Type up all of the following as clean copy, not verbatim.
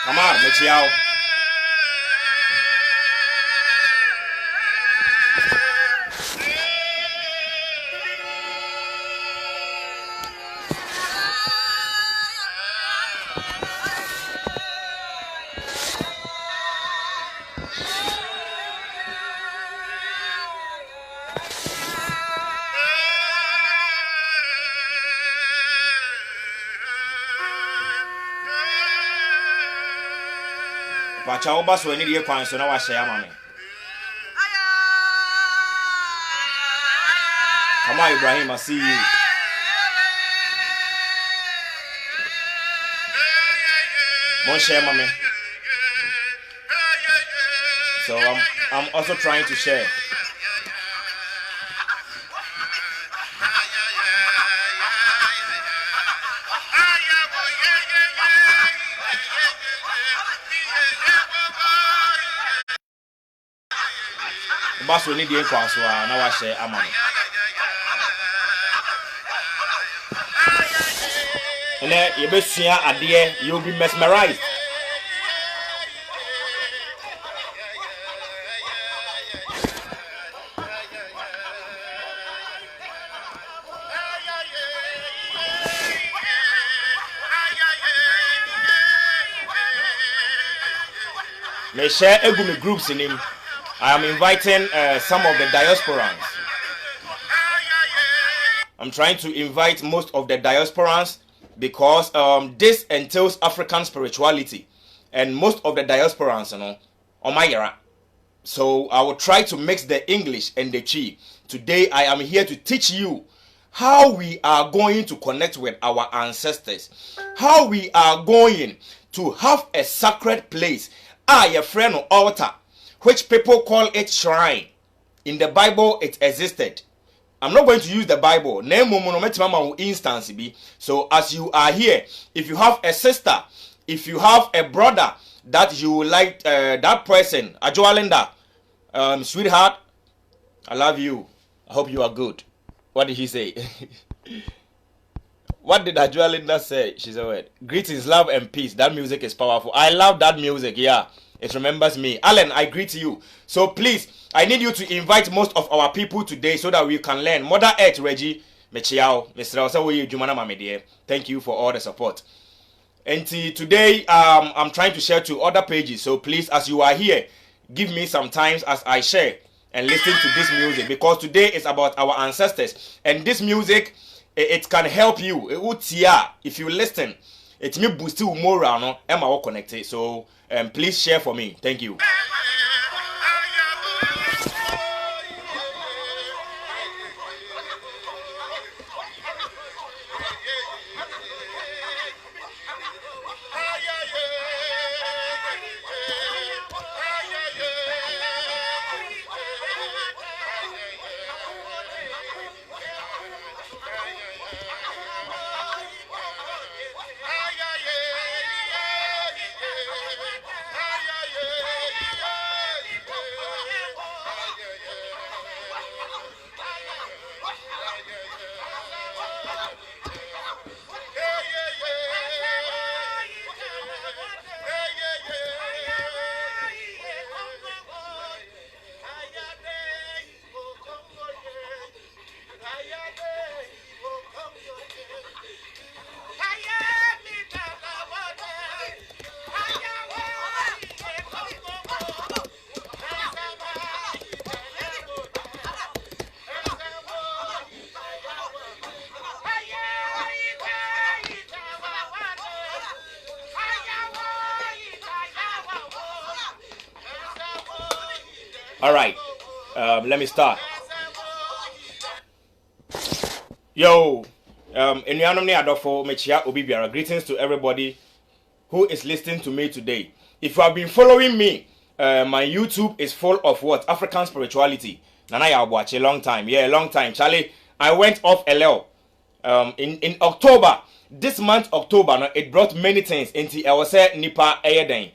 Come on, Michiao. Pacha oba so any dey kwan so na wa share mama. Come on, Ibrahim, I see you. Mon share mama. So I'm also trying to share. Boss we need the equals so now I share amani. And then you be seeing idea, you'll be mesmerized. May share egumi groups in him. I am inviting some of the diasporans. I'm trying to invite most of the diasporans because this entails African spirituality, and most of the diasporans, on my era. So I will try to mix the English and the Chi. Today I am here to teach you how we are going to connect with our ancestors, how we are going to have a sacred place, your friend or altar, which people call it shrine. In the Bible, it existed. I'm not going to use the Bible. Instance. So as you are here, if you have a sister, if you have a brother that you like, that person, Ajoalinda, sweetheart, I love you. I hope you are good. What did he say? What did Ajoalinda say? She said, greetings, love and peace. That music is powerful. I love that music. Yeah. It remembers me. Alan, I greet you. So please, I need you to invite most of our people today so that we can learn. Mother Earth, Reggie, Mechiao, Mr. Osawoye Jumana Mamedie. Thank you for all the support. And today, I'm trying to share to other pages. So please, as you are here, give me some time as I share and listen to this music. Because today is about our ancestors. And this music, it can help you. If you listen, it may boost you more around. Am I connected? So please share for me. Thank you. All right, let me start. Yo, greetings to everybody who is listening to me today. If you have been following me, my YouTube is full of what? African spirituality. Nana ya watch a long time. Yeah, a long time. Charlie, I went off LL in October. This month, October, it brought many things into I was saying Nipa Ayeden.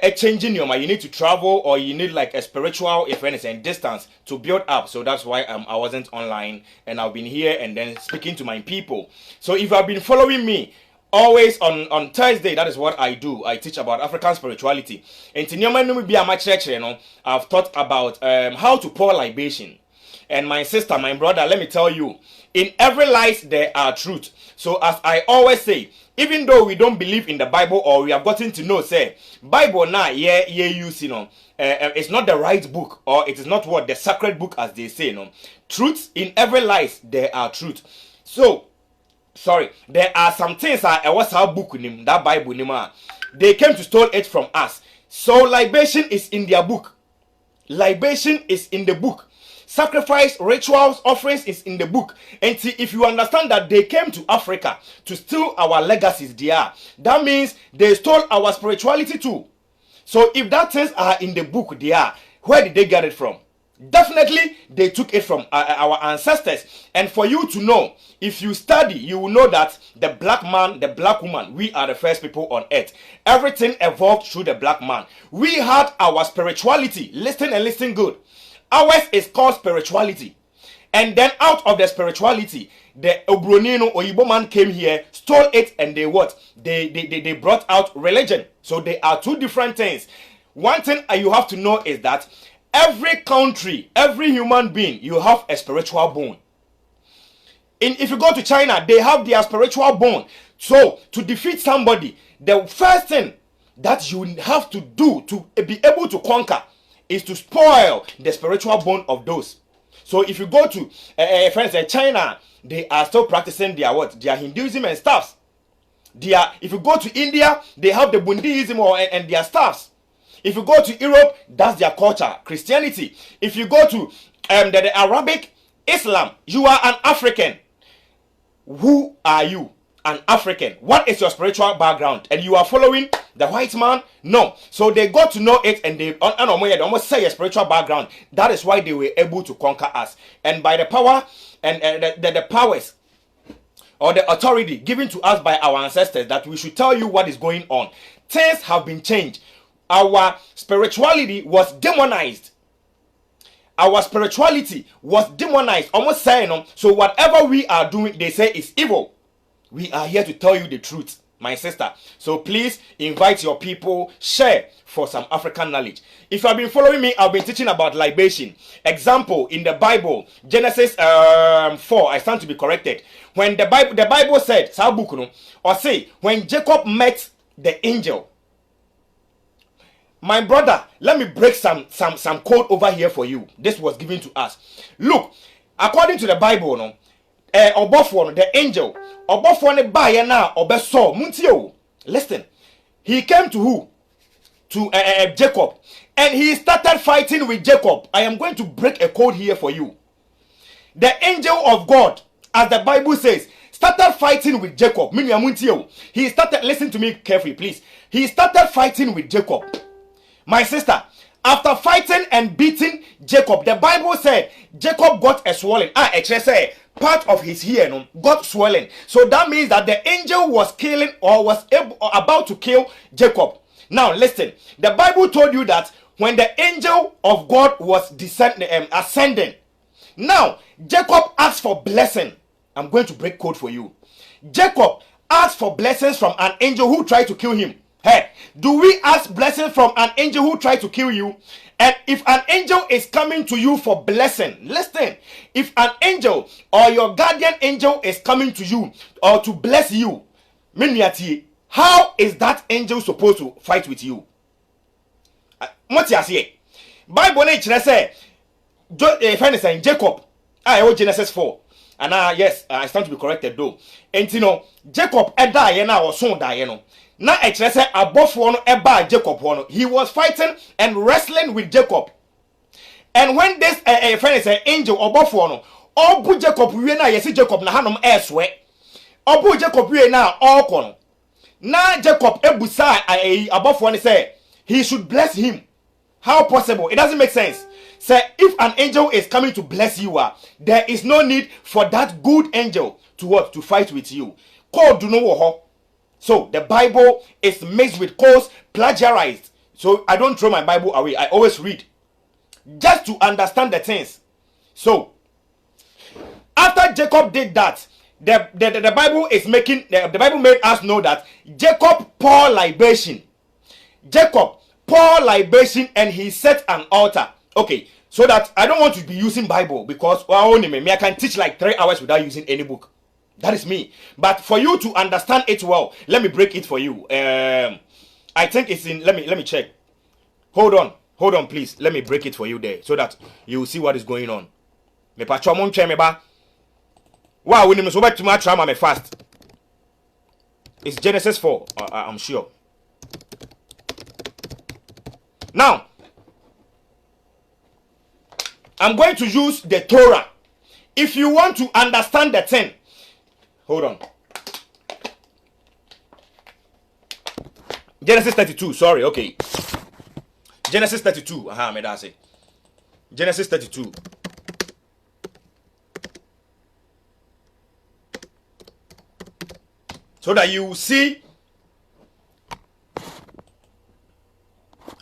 A changing your mind. You need to travel, or you need like a spiritual, if anything, distance to build up. So that's why I wasn't online, and I've been here and then speaking to my people. So if you have been following me, always on Thursday, that is what I do. I teach about African spirituality. And I've taught about how to pour libation. And my sister, my brother, let me tell you, in every lies there are truth. So as I always say, even though we don't believe in the Bible, or we have gotten to know, say, Bible now, it's not the right book, or it is not what the sacred book, as they say, no. Truth in every lies there are truth. So, sorry, there are some things I was our book in that Bible they came to steal it from us. So libation is in their book. Libation is in the book. Sacrifice, rituals, offerings is in the book. And see, if you understand that they came to Africa to steal our legacies there, that means they stole our spirituality too. So if that things are in the book there, where did they get it from? Definitely they took it from our ancestors. And for you to know, if you study, you will know that the black man, the black woman, we are the first people on earth. Everything evolved through the black man. We had our spirituality. Listen and listen good. Ours is called spirituality. And then out of the spirituality, the Obronino Oyibo man came here, stole it, and they what? They brought out religion. So they are two different things. One thing you have to know is that every country, every human being, you have a spiritual bone. If you go to China, they have their spiritual bone. So to defeat somebody, the first thing that you have to do to be able to conquer is to spoil the spiritual bone of those. So if you go to friends in China, they are still practicing their what? Their Hinduism and stuffs. If you go to India, they have the Buddhism and their stuffs. If you go to Europe, that's their culture, Christianity. If you go to the Arabic, Islam, you are an African. Who are you? An African. What is your spiritual background? And you are following the white man? No. So they got to know it, and they almost say a spiritual background. That is why they were able to conquer us. And by the power and the powers or the authority given to us by our ancestors, that we should tell you what is going on. Things have been changed. Our spirituality was demonized. Our spirituality was demonized. Almost saying, so whatever we are doing, they say is evil. We are here to tell you the truth, my sister. So please invite your people, share for some African knowledge. If you have been following me, I've been teaching about libation. Example in the Bible, Genesis 4. I stand to be corrected. When the Bible said, or say, when Jacob met the angel. My brother, let me break some code over here for you. This was given to us. Look, according to the Bible, the angel, listen, he came to who? To Jacob, and he started fighting with Jacob. I am going to break a code here for you. The angel of God, as the Bible says, started fighting with Jacob. He started, listen to me carefully, please. He started fighting with Jacob. My sister, after fighting and beating Jacob, the Bible said Jacob got a swelling. Actually say part of his ear got swelling. So that means that the angel was killing or was about to kill Jacob. Now listen, the Bible told you that when the angel of God was ascending, now Jacob asked for blessing. I'm going to break code for you. Jacob asked for blessings from an angel who tried to kill him. Hey, do we ask blessing from an angel who tried to kill you? And if an angel is coming to you for blessing, listen, if an angel or your guardian angel is coming to you or to bless you, how is that angel supposed to fight with you? What you say? Bible nature say, Jacob, Genesis 4. And yes, I stand to be corrected though. And Jacob die or son die. Now actually say above one Jacob one. He was fighting and wrestling with Jacob. And when this angel above one, all put Jacob we na yesi Jacob na hanom elsewhere. All put Jacob we na all kono. Now Jacob ebusa above one say he should bless him. How possible? It doesn't make sense. Say if an angel is coming to bless you, there is no need for that good angel to what? To fight with you. Code do no. So the Bible is mixed with codes, plagiarized. So I don't throw my Bible away. I always read just to understand the things. So after Jacob did that, the Bible is making the Bible made us know that Jacob poured libation. Jacob poured libation and he set an altar. Okay, so that I don't want to be using Bible because I can teach like 3 hours without using any book. That is me. But for you to understand it well, let me break it for you. I think it's in. Let me check. Hold on, please. Let me break it for you there so that you will see what is going on. Me patcho mon twa me ba. Wow, we need so back to my trauma me fast. It's Genesis 4. I'm sure. Now, I'm going to use the Torah. If you want to understand the thing, hold on. Genesis 32. Sorry. Okay. Genesis 32. Me that's it. Genesis 32. So that you see.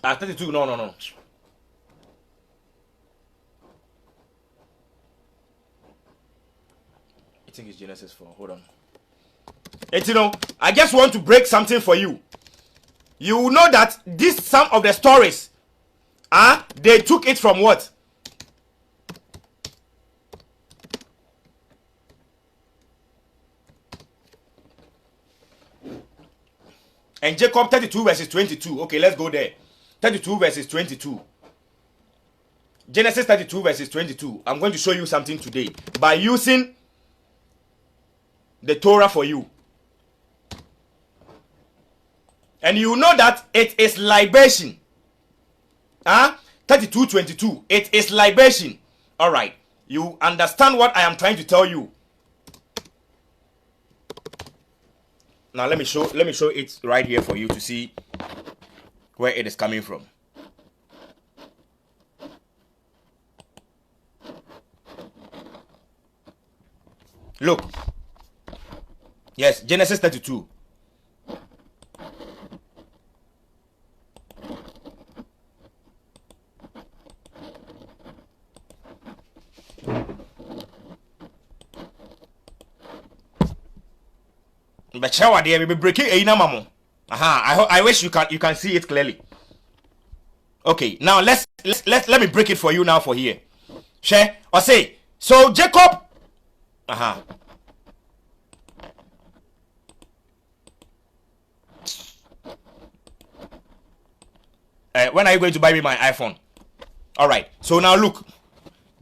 32. No. I think it's Genesis 4. Hold on. And I just want to break something for you. You will know that some of the stories, they took it from what? And Jacob 32 verses 22. Okay, let's go there. 32 verses 22. Genesis 32 verses 22. I'm going to show you something today by using the Torah for you. And you know that it is libation. 32:22. It is libation. All right. You understand what I am trying to tell you. Now let me show it right here for you to see where it is coming from. Look. Yes, Genesis 32. But shower there, we break it. I wish you can see it clearly. Okay, now let me break it for you now for here. Share or say so Jacob. When are you going to buy me my iPhone? All right. So now look,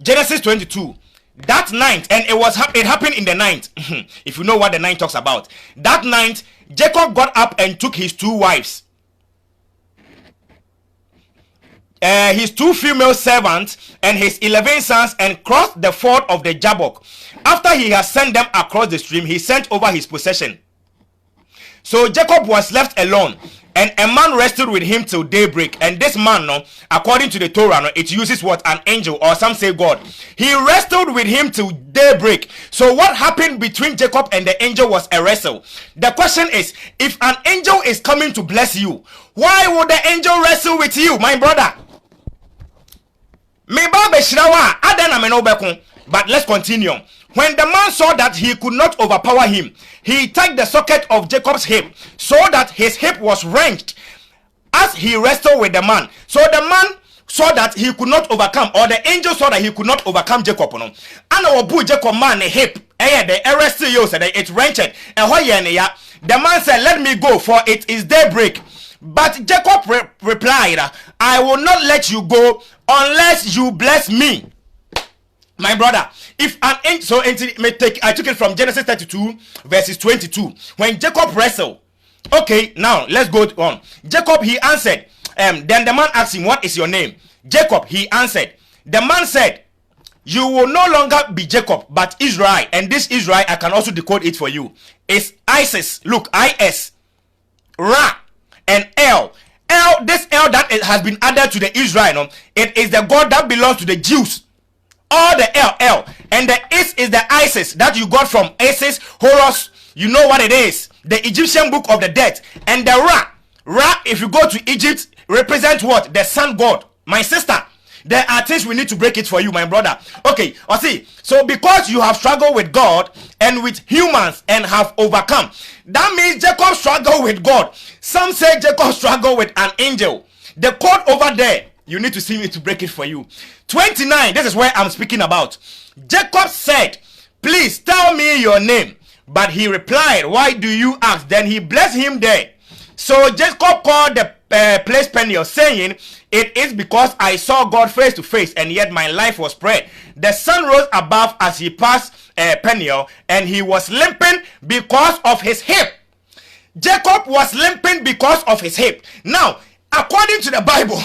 Genesis 22. That night, and it happened in the night. If you know what the night talks about, that night Jacob got up and took his 2 wives, his 2 female servants, and his 11 sons, and crossed the ford of the Jabbok. After he had sent them across the stream, he sent over his possession. So Jacob was left alone, and a man wrestled with him till daybreak. And this man, according to the Torah, it uses what? An angel, or some say God. He wrestled with him till daybreak. So what happened between Jacob and the angel was a wrestle. The question is, if an angel is coming to bless you, why would the angel wrestle with you, my brother? But let's continue. When the man saw that he could not overpower him, he tied the socket of Jacob's hip so that his hip was wrenched as he wrestled with the man. So the man saw that he could not overcome, or the angel saw that he could not overcome Jacob. And obu Jacob man hip, the wrestle you said it wrenched. And the man said, "Let me go, for it is daybreak." But Jacob replied, "I will not let you go unless you bless me." My brother, if an angel, I took it from Genesis 32 verses 22. When Jacob wrestled, okay, now let's go on. Jacob, he answered, then the man asked him, "What is your name?" Jacob, he answered. The man said, "You will no longer be Jacob, but Israel." And this Israel, I can also decode it for you. It's Isis. Look, I-S, Ra, and El. This El that has been added to the Israel, it is the God that belongs to the Jews. All the L, and the is the Isis that you got from Isis, Horus. You know what it is, the Egyptian book of the dead. And the Ra, if you go to Egypt, represent what? The sun god. My sister, There are things we need to break it for you, my brother. Okay, or see, so because you have struggled with God and with humans and have overcome, that means Jacob struggled with God. Some say Jacob struggled with an angel. The code over there, you need to see me to break it for you. 29, this is where I'm speaking about. Jacob said, please tell me your name. But he replied, why do you ask? Then he blessed him there. So Jacob called the place Peniel, saying, it is because I saw God face to face, and yet my life was spread. The sun rose above as he passed Peniel, and he was limping because of his hip. Jacob was limping because of his hip. Now, according to the Bible,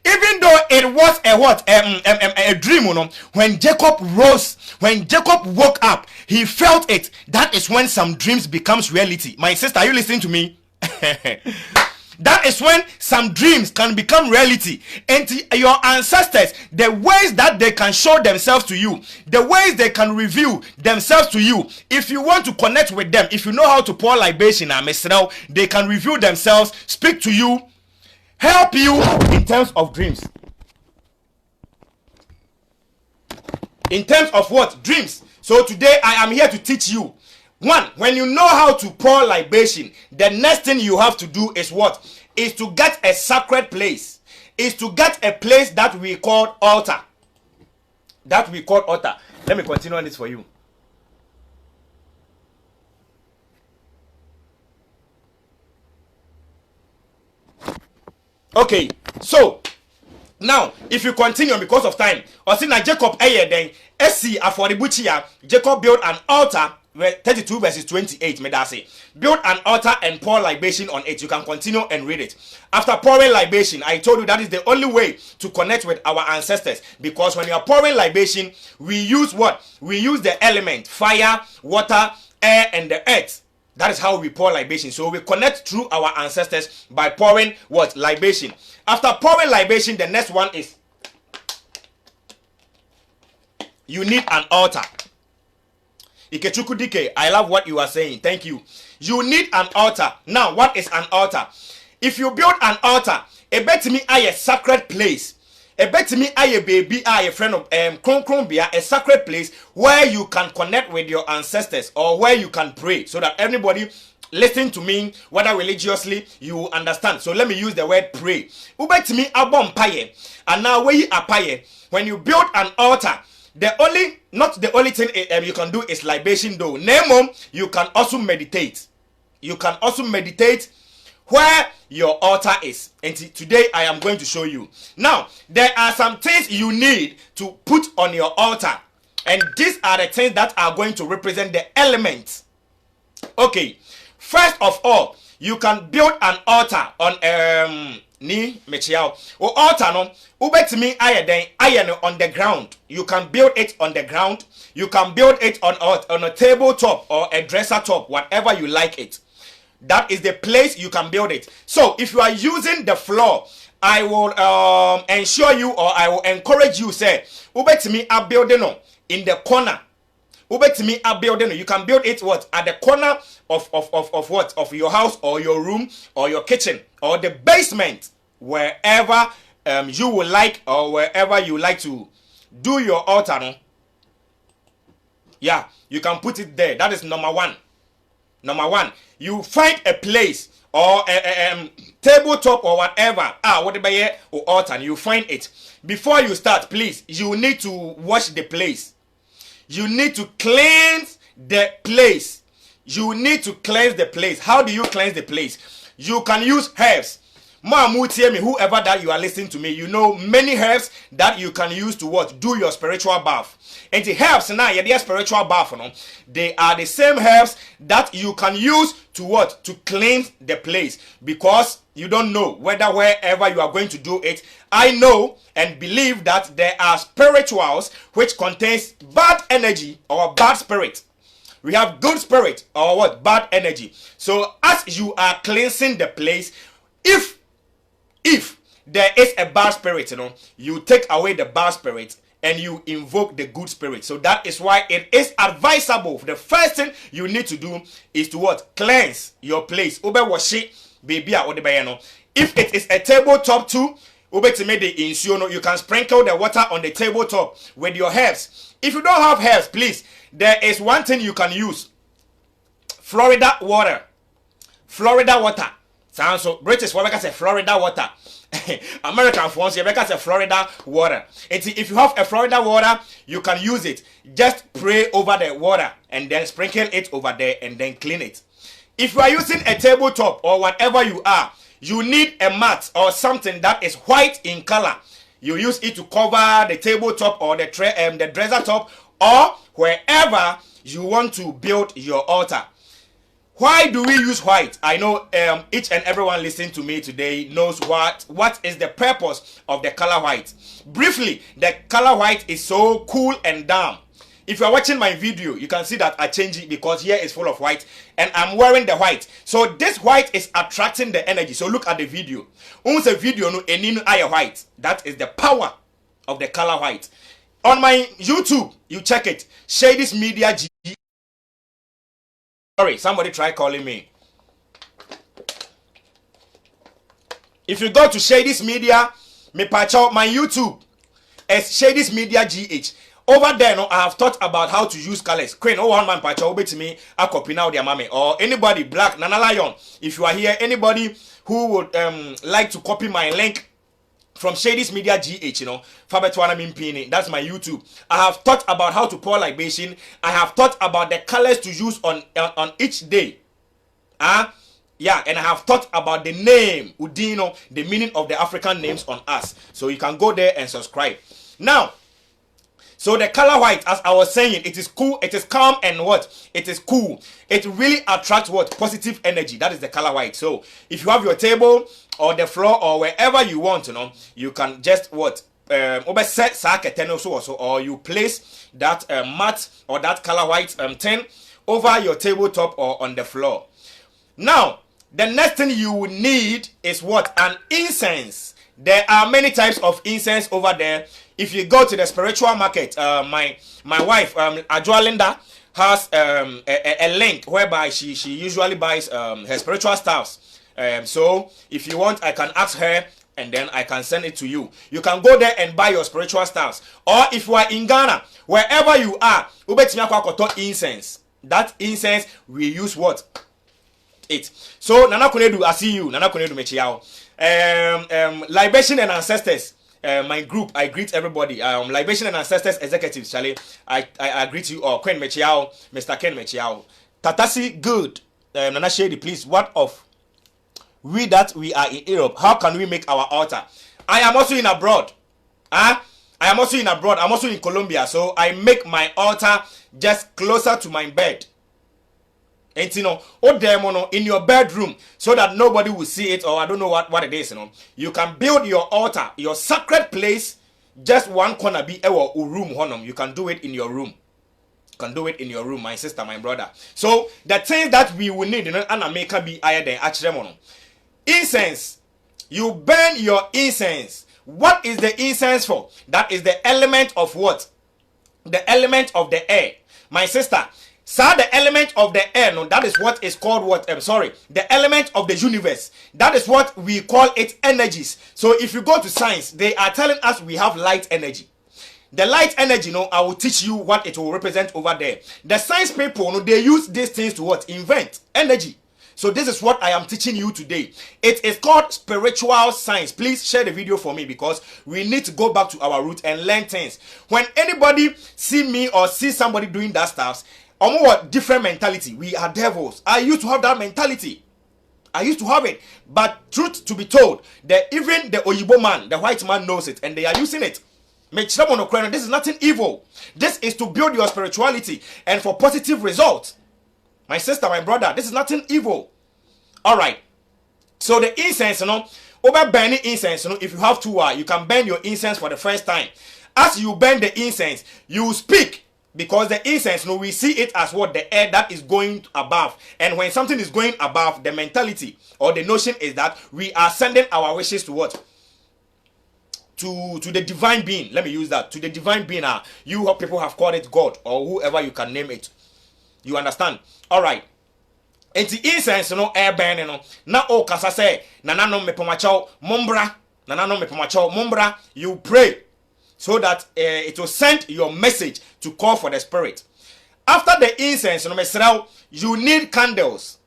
even though it was a dream, when Jacob rose, when Jacob woke up, he felt it. That is when some dreams becomes reality. My sister, are you listening to me? That is when some dreams can become reality. And your ancestors, the ways that they can show themselves to you, the ways they can reveal themselves to you, if you want to connect with them, if you know how to pour libation, they can reveal themselves, speak to you, help you in terms of dreams. In terms of what? Dreams. So today I am here to teach you. One, when you know how to pour libation, the next thing you have to do is what? Is to get a sacred place. Is to get a place that we call altar. That we call altar. Let me continue on this for you. Okay, so now if you continue because of time, or see now Jacob then Jacob built an altar. 32 verses 28, may that say, build an altar and pour libation on it. You can continue and read it. After pouring libation, I told you that is the only way to connect with our ancestors, because when you are pouring libation, we use what? We use the element fire, water, air, and the earth. That is how we pour libation. So we connect through our ancestors by pouring what? Libation. After pouring libation, the next one is you need an altar. Ikechuku Dike, I love what you are saying. Thank you. You need an altar. Now, what is an altar? If you build an altar, a bet me a sacred place. A bet me a baby, a friend of a sacred place where you can connect with your ancestors or where you can pray, so that everybody listening to me, whether religiously, you understand. So let me use the word pray. Ubet me a bomb paye. And now where you are paye, when you build an altar, not the only thing you can do is libation though. Name, you can also meditate. You can also meditate where your altar is. And today I am going to show you. Now, there are some things you need to put on your altar. And these are the things that are going to represent the elements. Okay. First of all, you can build an altar on ni mechiao o altar no ubetimi aye on the ground. You can build it on the ground. You can build it on a tabletop or a dresser top, whatever you like it. That is the place you can build it. So if you are using the floor, I will ensure you, or I will encourage you, say ubetimi a building in the corner. Ubetimi a building. You can build it what? At the corner of what? Of your house or your room or your kitchen or the basement, wherever you would like, or wherever you like to do your altar. No? Yeah, you can put it there. That is number one. Number one, you find a place or a tabletop or whatever. Whatever here or altar, you find it. Before you start, please, you need to wash the place. You need to cleanse the place. You need to cleanse the place. How do you cleanse the place? You can use herbs. Whoever that you are listening to me, you know many herbs that you can use to what? Do your spiritual bath. And the herbs now, your spiritual bath, they are the same herbs that you can use to what? To cleanse the place. Because you don't know whether wherever you are going to do it. I know and believe that there are spirituals which contains bad energy or bad spirit. We have good spirit or what? Bad energy. So as you are cleansing the place, if there is a bad spirit, you take away the bad spirit and you invoke the good spirit. So that is why it is advisable. The first thing you need to do is to what? Cleanse your place. If it is a tabletop too, Ubetime the insuno, you can sprinkle the water on the tabletop with your herbs. If you don't have herbs, please, there is one thing you can use. Florida water. Florida water. Sounds so British, what I say Florida water. American phones, you say Florida water. If you have a Florida water, you can use it. Just pray over the water and then sprinkle it over there and then clean it. If you are using a tabletop or whatever you are, you need a mat or something that is white in color. You use it to cover the tabletop or the dresser top or wherever you want to build your altar. Why do we use white? I know each and everyone listening to me today knows what is the purpose of the color white. Briefly, the color white is so cool and calm. If you are watching my video, you can see that I changed it because here is full of white and I'm wearing the white. So this white is attracting the energy. So look at the video. Once a video no eninu aya white. That is the power of the color white. On my YouTube, you check it. Shady's Media G. Sorry, somebody try calling me. If you go to Shady's Media, me patch out my YouTube as Shady's Media GH. Over there, no, I have taught about how to use colors. Queen, oh one man patch over to me, a copy now their mommy or anybody black Nana Lion. If you are here, anybody who would like to copy my link from Shady's Media GH, you know, Fabetwana Mimpini, that's my YouTube. I have taught about how to pour libation. I have taught about the colors to use on each day. Yeah, and I have taught about the name, Udino, the meaning of the African names on us. So you can go there and subscribe. Now, so the color white, as I was saying, it is cool, it is calm, and what? It is cool. It really attracts what? Positive energy. That is the color white. So if you have your table or the floor or wherever you want, you know, you can just what? Or you place that mat or that color white tin over your tabletop or on the floor. Now, the next thing you will need is what? An incense. There are many types of incense over there. If you go to the spiritual market, my wife, Ajua Linda, has a link whereby she usually buys her spiritual stuffs. So if you want, I can ask her and then I can send it to you. You can go there and buy your spiritual stuffs. Or if you are in Ghana, wherever you are, incense. That incense we use what? It. So Nana Kunedu, I see you. Nana Kunedu Mechiao. Libation and Ancestors. My group, I greet everybody. Libation and Ancestors Executives, Charlie. I greet you all. Queen Mechiao, Mr. Ken Mechiao. Tatasi, good. Nana Shady, please. What of we that we are in Europe? How can we make our altar? I am also in abroad. I am also in abroad. I'm also in Colombia. So I make my altar just closer to my bed. And you know, in your bedroom, so that nobody will see it, or I don't know what it is, you know. You can build your altar, your sacred place, just one corner be a room honum. You can do it in your room. You can do it in your room, my sister, my brother. So the things that we will need, you know, and make be higher than actually. Incense. You burn your incense. What is the incense for? That is the element of what? The element of the air. My sister, sir, the element of the air, no, that is what is called what? The element of the universe. That is what we call it energies. So if you go to science, they are telling us we have light energy. The light energy, no, I will teach you what it will represent over there. The science people, no, they use these things to what? Invent energy. So this is what I am teaching you today. It is called spiritual science. Please share the video for me because we need to go back to our roots and learn things. When anybody see me or see somebody doing that stuff, what different mentality. We are devils. I used to have that mentality. I used to have it. But truth to be told, that even the Oyibo man, the white man knows it and they are using it. This is nothing evil. This is to build your spirituality and for positive results. My sister, my brother, this is nothing evil. Alright. So the incense, you know, over burning incense, you know, if you have to, you can burn your incense for the first time. As you burn the incense, you speak. Because the incense, you know, we see it as what? The air that is going above. And when something is going above, the mentality or the notion is that we are sending our wishes to what? To the divine being. Let me use that. To the divine being. You people have called it God or whoever you can name it. You understand? Alright. And the incense, you know, air burning, you know. Na o kasa say, na no me pomachao, mombra, Nanano mepamacho mumbra, you pray so that it will send your message to call for the spirit. After the incense, you need candles.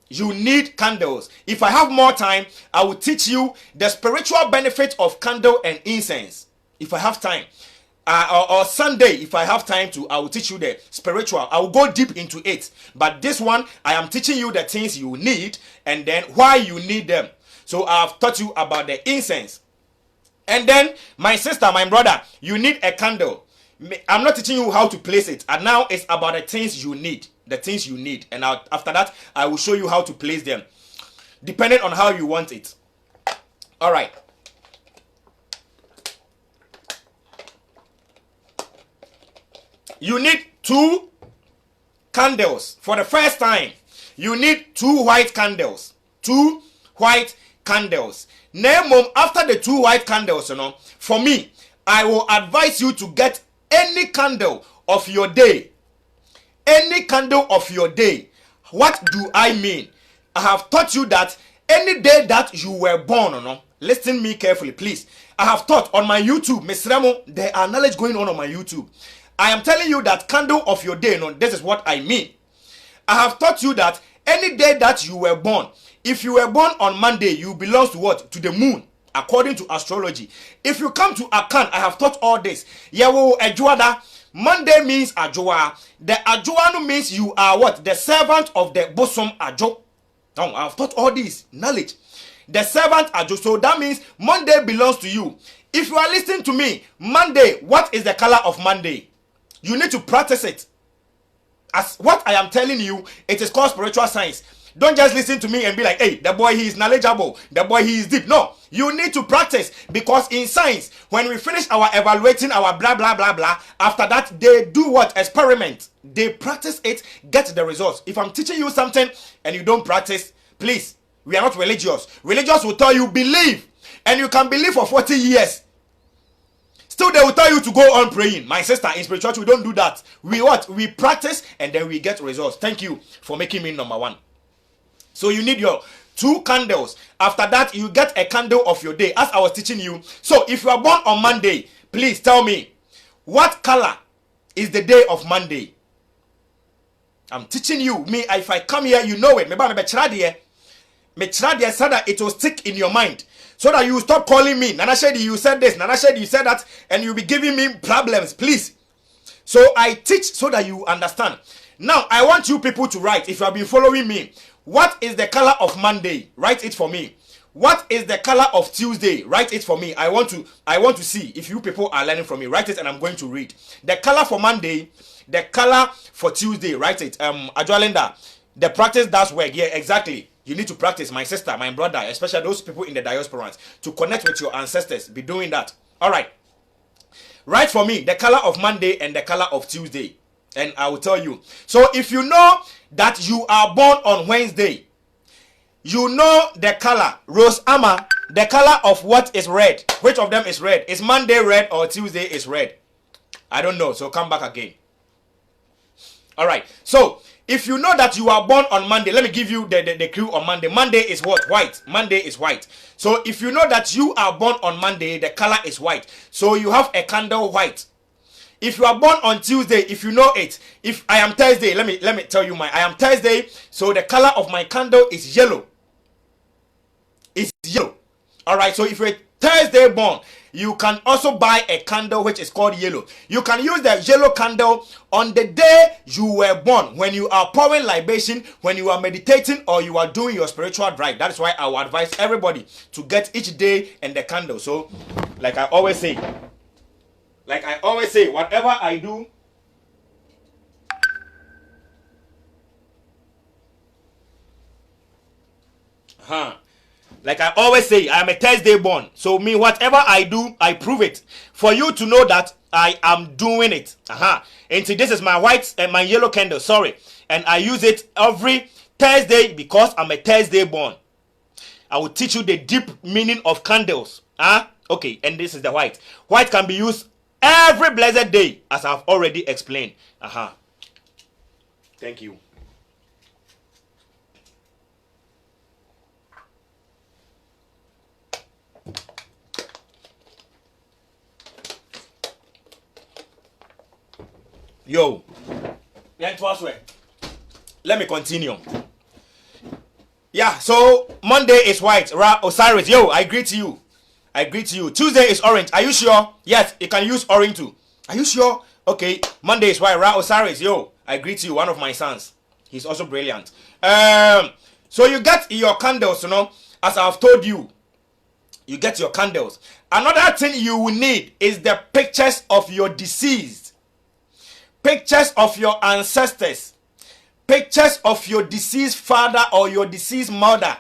You need candles. If I have more time, I will teach you the spiritual benefit of candle and incense. If I have time. Or Sunday, if I have time to, I will teach you the spiritual. I will go deep into it. But this one, I am teaching you the things you need and then why you need them. So I have taught you about the incense. And then, my sister, my brother, you need a candle. I'm not teaching you how to place it. And now it's about the things you need. The things you need. And after that, I will show you how to place them. Depending on how you want it. Alright. You need 2 candles. For the first time, you need 2 white candles. 2 white candles. Name after the 2 white candles, for me, I will advise you to get any candle of your day. Any candle of your day. What do I mean? I have taught you that any day that you were born, listen me carefully, please. I have taught on my YouTube, Miss Remo, there are knowledge going on my YouTube. I am telling you that candle of your day, this is what I mean. I have taught you that any day that you were born, if you were born on Monday, you belong to what? To the moon, according to astrology. If you come to Akan, I have taught all this. Yawo Ejuada, Monday means Ajoa. The Ajoanu means you are what? The servant of the bosom Ajo. Now, I have taught all this knowledge. The servant Ajo. So that means Monday belongs to you. If you are listening to me, Monday, what is the color of Monday? You need to practice it. As what I am telling you, it is called spiritual science. Don't just listen to me and be like, hey, the boy, he is knowledgeable. The boy, he is deep. No, you need to practice. Because in science, when we finish our evaluating, our blah, blah, blah, blah, after that, they do what? Experiment. They practice it, get the results. If I'm teaching you something and you don't practice, please, we are not religious. Religious will tell you, believe. And you can believe for 40 years. Still, they will tell you to go on praying. My sister, in spirituality, we don't do that. We what? We practice and then we get results. Thank you for making me number 1. So you need your 2 candles. After that, you get a candle of your day, as I was teaching you. So if you are born on Monday, please tell me, what color is the day of Monday? I'm teaching you. Me, if I come here, you know it. Me so that it will stick in your mind. So that you stop calling me. Nana Shady, you said this. Nana Shady, you said that. And you'll be giving me problems. Please. So I teach so that you understand. Now, I want you people to write. If you have been following me. What is the color of Monday? Write it for me. What is the color of Tuesday? Write it for me. I want to see if you people are learning from me. Write it and I'm going to read. The color for Monday. The color for Tuesday. Write it. Ajualinda. The practice does work. Yeah, exactly. You need to practice, my sister, my brother, especially those people in the diasporans, to connect with your ancestors. Be doing that. All right. Write for me the color of Monday and the color of Tuesday. And I will tell you. So if you know that you are born on Wednesday, you know the color. Rose Amma, the color of what is red. Which of them is red? Is Monday red or Tuesday is red? I don't know. So come back again. All right. So if you know that you are born on Monday, let me give you the clue on Monday. Monday is what? White. Monday is white. So if you know that you are born on Monday, the color is white. So you have a candle white. If you are born on Tuesday, if you know it, if I am Thursday, let me tell you I am Thursday, so the color of my candle is yellow. It's yellow. All right, so if you're Thursday born, you can also buy a candle which is called yellow. You can use the yellow candle on the day you were born, when you are pouring libation, when you are meditating, or you are doing your spiritual drive. That is why I will advise everybody to get each day and the candle. So, like I always say, whatever I do, like I always say, I am a Thursday born. So me, whatever I do, I prove it. For you to know that I am doing it. And see, this is my white and my yellow candle, sorry. And I use it every Thursday because I'm a Thursday born. I will teach you the deep meaning of candles. Okay, and this is the white. White can be used every blessed day, as I've already explained. Thank you. Yo. Let me continue. Yeah, so Monday is white. Osiris, yo, I greet you. Tuesday is orange. Are you sure? Yes, you can use orange too. Are you sure? Okay, Monday is white. Osiris, yo, I greet you. One of my sons. He's also brilliant. So you get your candles, as I've told you. You get your candles. Another thing you will need is the pictures of your deceased. Pictures of your ancestors. Pictures of your deceased father or your deceased mother.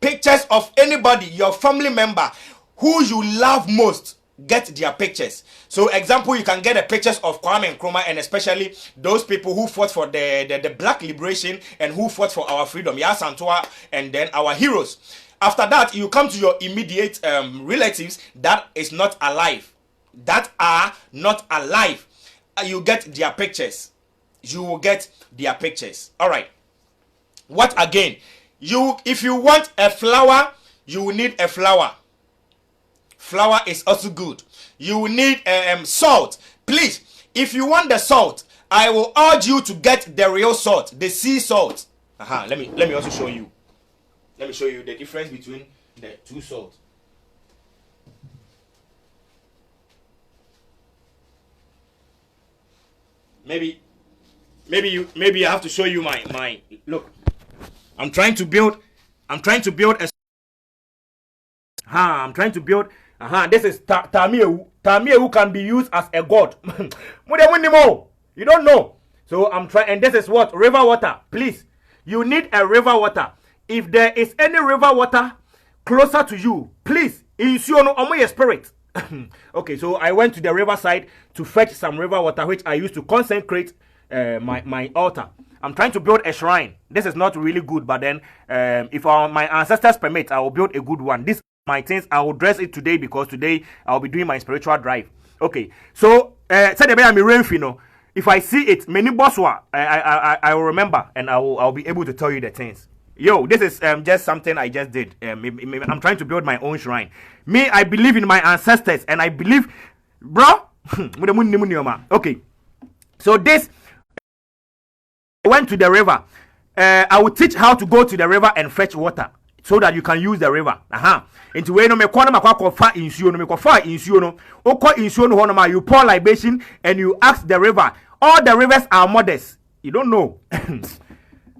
Pictures of anybody, your family member who you love most. Get their pictures. So example, you can get the pictures of Kwame Nkrumah, and especially those people who fought for the black liberation and who fought for our freedom. Santua, and then our heroes. After that, you come to your immediate relatives that is not alive. That are not alive. You get their pictures. You will get their pictures. All right. What again? If you want a flower, you will need a flower. Flour is also good. You will need salt. Please, if you want the salt, I will urge you to get the real salt, the sea salt. Let me also show you. Let me show you the difference between the two salts. Maybe I have to show you my look. I'm trying to build a this is Tamiewu. Tamiewu can be used as a god. You don't know. So I'm trying, and this is what? River water. Please, you need a river water. If there is any river water closer to you, please, ensure no your spirit. Okay, so I went to the riverside to fetch some river water, which I used to consecrate my altar. I'm trying to build a shrine. This is not really good, but then if my ancestors permit, I will build a good one. This my things, I will dress it today because today I'll be doing my spiritual drive. Okay, so if I see it, many bosswa, I will remember and I'll be able to tell you the things. Yo, this is just something I just did. I'm trying to build my own shrine. Me, I believe in my ancestors and I believe, bro. Okay, so this, I went to the river. I will teach how to go to the river and fetch water so that you can use the river. Into way no me kwana makwa fa insuo no me kwa fa insuo no okwa insuo no hono ma you pour libation and you ask the river. All the rivers are mothers. You don't know.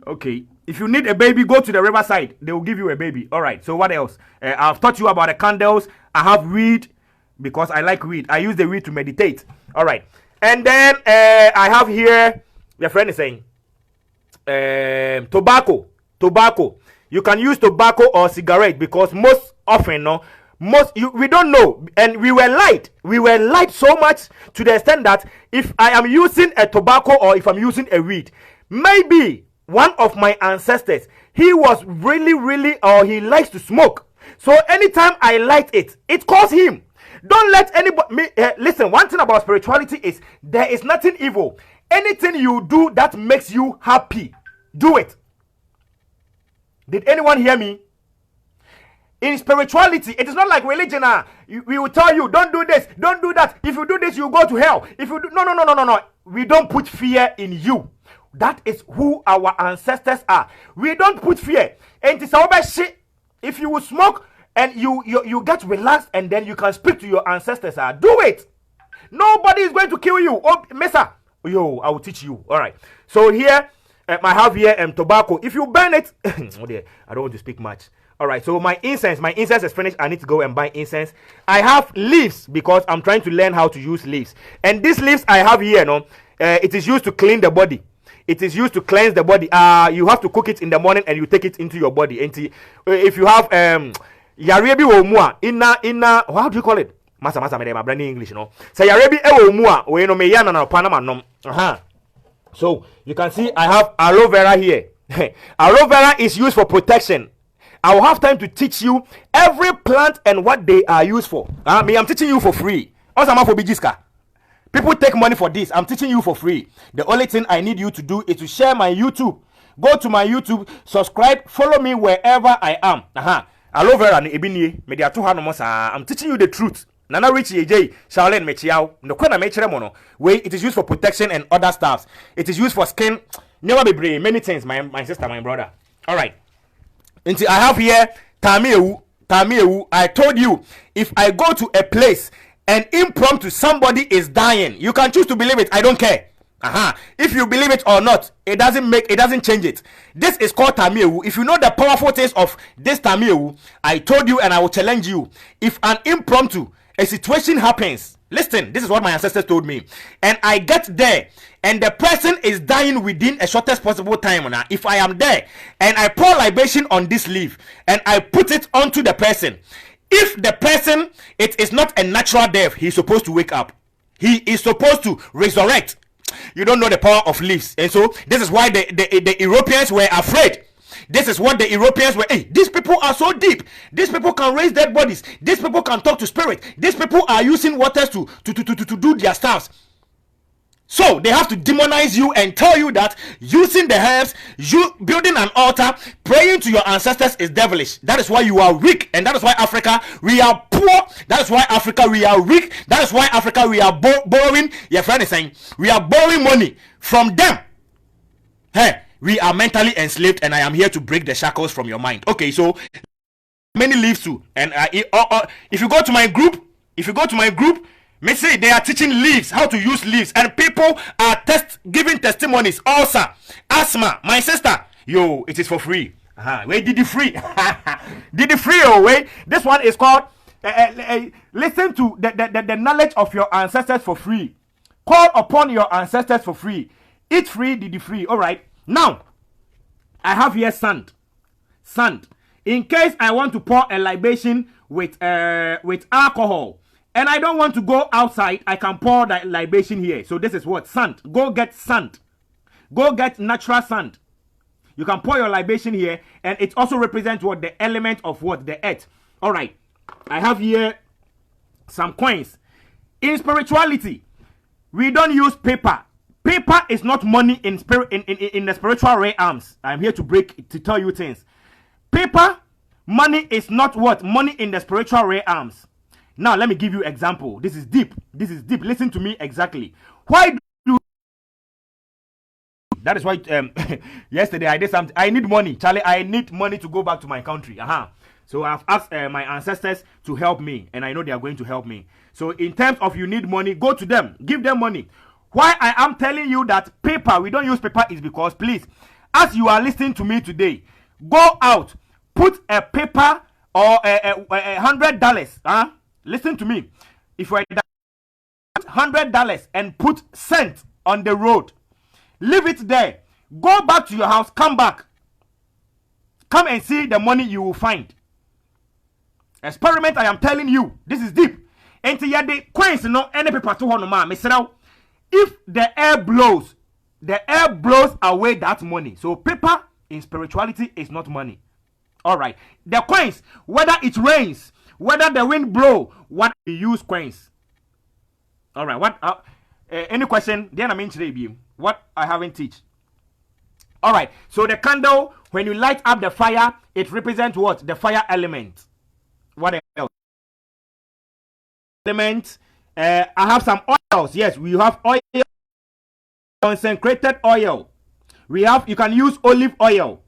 Okay, if you need a baby, go to the riverside. They will give you a baby. All right, so what else? I've taught you about the candles. I have weed because I like weed. I use the weed to meditate. All right, and then I have here, your friend is saying tobacco. You can use tobacco or cigarette because most often, we don't know, and we were lied so much to the extent that if I am using a tobacco or if I'm using a weed, maybe one of my ancestors, he was really, or he likes to smoke. So anytime I light it, it calls him. Don't let anybody listen. One thing about spirituality is there is nothing evil. Anything you do that makes you happy, do it. Did anyone hear me? In spirituality, it is not like religion. We will tell you, don't do this, don't do that. If you do this, you go to hell. If you do, no. We don't put fear in you. That is who our ancestors are. We don't put fear. And it's about shit. If you will smoke and you get relaxed and then you can speak to your ancestors, do it. Nobody is going to kill you. Oh, Mesa. Yo, I will teach you. All right. So here, I have here tobacco. If you burn it, oh dear, I don't want to speak much. All right, so my incense is finished. I need to go and buy incense. I have leaves because I'm trying to learn how to use leaves. And these leaves I have here, it is used to clean the body. It is used to cleanse the body. You have to cook it in the morning and you take it into your body. And if you have yarebi omua inna how do you call it? Masa my brand English, So yarebi omua we no me yana na panama nom. So you can see I have aloe vera here. Aloe vera is used for protection. I will have time to teach you every plant and what they are used for. I'm teaching you for free. Also, for Bijiska. People take money for this. I'm teaching you for free. The only thing I need you to do is to share my YouTube. Go to my YouTube, subscribe, follow me wherever I am. Aloe vera ni ebini. I'm teaching you the truth. Nana Richie AJ, Charlene Mechiao, no Kona Mecheremono. Way it is used for protection and other stuffs. It is used for skin. Never be brave. Many things, my sister, my brother. Alright. Until I have here Tamiewu. I told you, if I go to a place and impromptu somebody is dying, you can choose to believe it. I don't care. If you believe it or not, it doesn't change it. This is called Tamiewu. If you know the powerful things of this Tamiewu, I told you and I will challenge you. If an impromptu, a situation happens, listen, this is what my ancestors told me, and I get there and the person is dying within a shortest possible time. Now, if I am there and I pour libation on this leaf and I put it onto the person, if the person, it is not a natural death, he's supposed to wake up. He is supposed to resurrect. You don't know the power of leaves. And so this is why the Europeans were afraid. This is what the Europeans were. Hey, these people are so deep. These people can raise dead bodies. These people can talk to spirit. These people are using waters to do their stuffs. So they have to demonize you and tell you that using the herbs, you building an altar, praying to your ancestors is devilish. That is why you are weak, and that is why Africa, we are poor. That is why Africa, we are weak. That is why Africa, we are borrowing. Your friend is saying we are borrowing money from them. Hey, we are mentally enslaved, and I am here to break the shackles from your mind. Okay, so many leaves too, and if you go to my group, me say they are teaching leaves, how to use leaves, and people are giving testimonies. Also, asthma, my sister, yo, it is for free. Wait, did it free? Did it free? Oh, wait. This one is called listen to the knowledge of your ancestors for free. Call upon your ancestors for free. Eat free, did it free. All right. Now, I have here sand. In case I want to pour a libation with alcohol, and I don't want to go outside, I can pour the libation here. So this is what? Sand. Go get sand. Go get natural sand. You can pour your libation here, and it also represents what? The element of what? The earth. All right. I have here some coins. In spirituality, we don't use paper. Paper is not money in the spiritual realms. I'm here to tell you things. Paper, money is not what? Money in the spiritual realms. Now, let me give you an example. This is deep. Listen to me exactly. Why do... That is why yesterday I did something. I need money. Charlie, I need money to go back to my country. So I've asked my ancestors to help me. And I know they are going to help me. So in terms of you need money, go to them. Give them money. Why I am telling you that paper, we don't use paper is because, please, as you are listening to me today, go out. Put a paper or $100. Listen to me. If you $100 and put cent on the road, leave it there. Go back to your house. Come back. Come and see the money you will find. Experiment. I am telling you. This is deep. Until you the coins no any paper to one man. If the air blows away that money. So paper in spirituality is not money. All right. The coins, whether it rains, whether the wind blow, what we use coins. All right. What? Any question? Then I'm in what I haven't teach. All right. So the candle, when you light up the fire, it represents what? The fire element. What else? Element. I have some oils. Yes, we have oil, consecrated oil. You can use olive oil.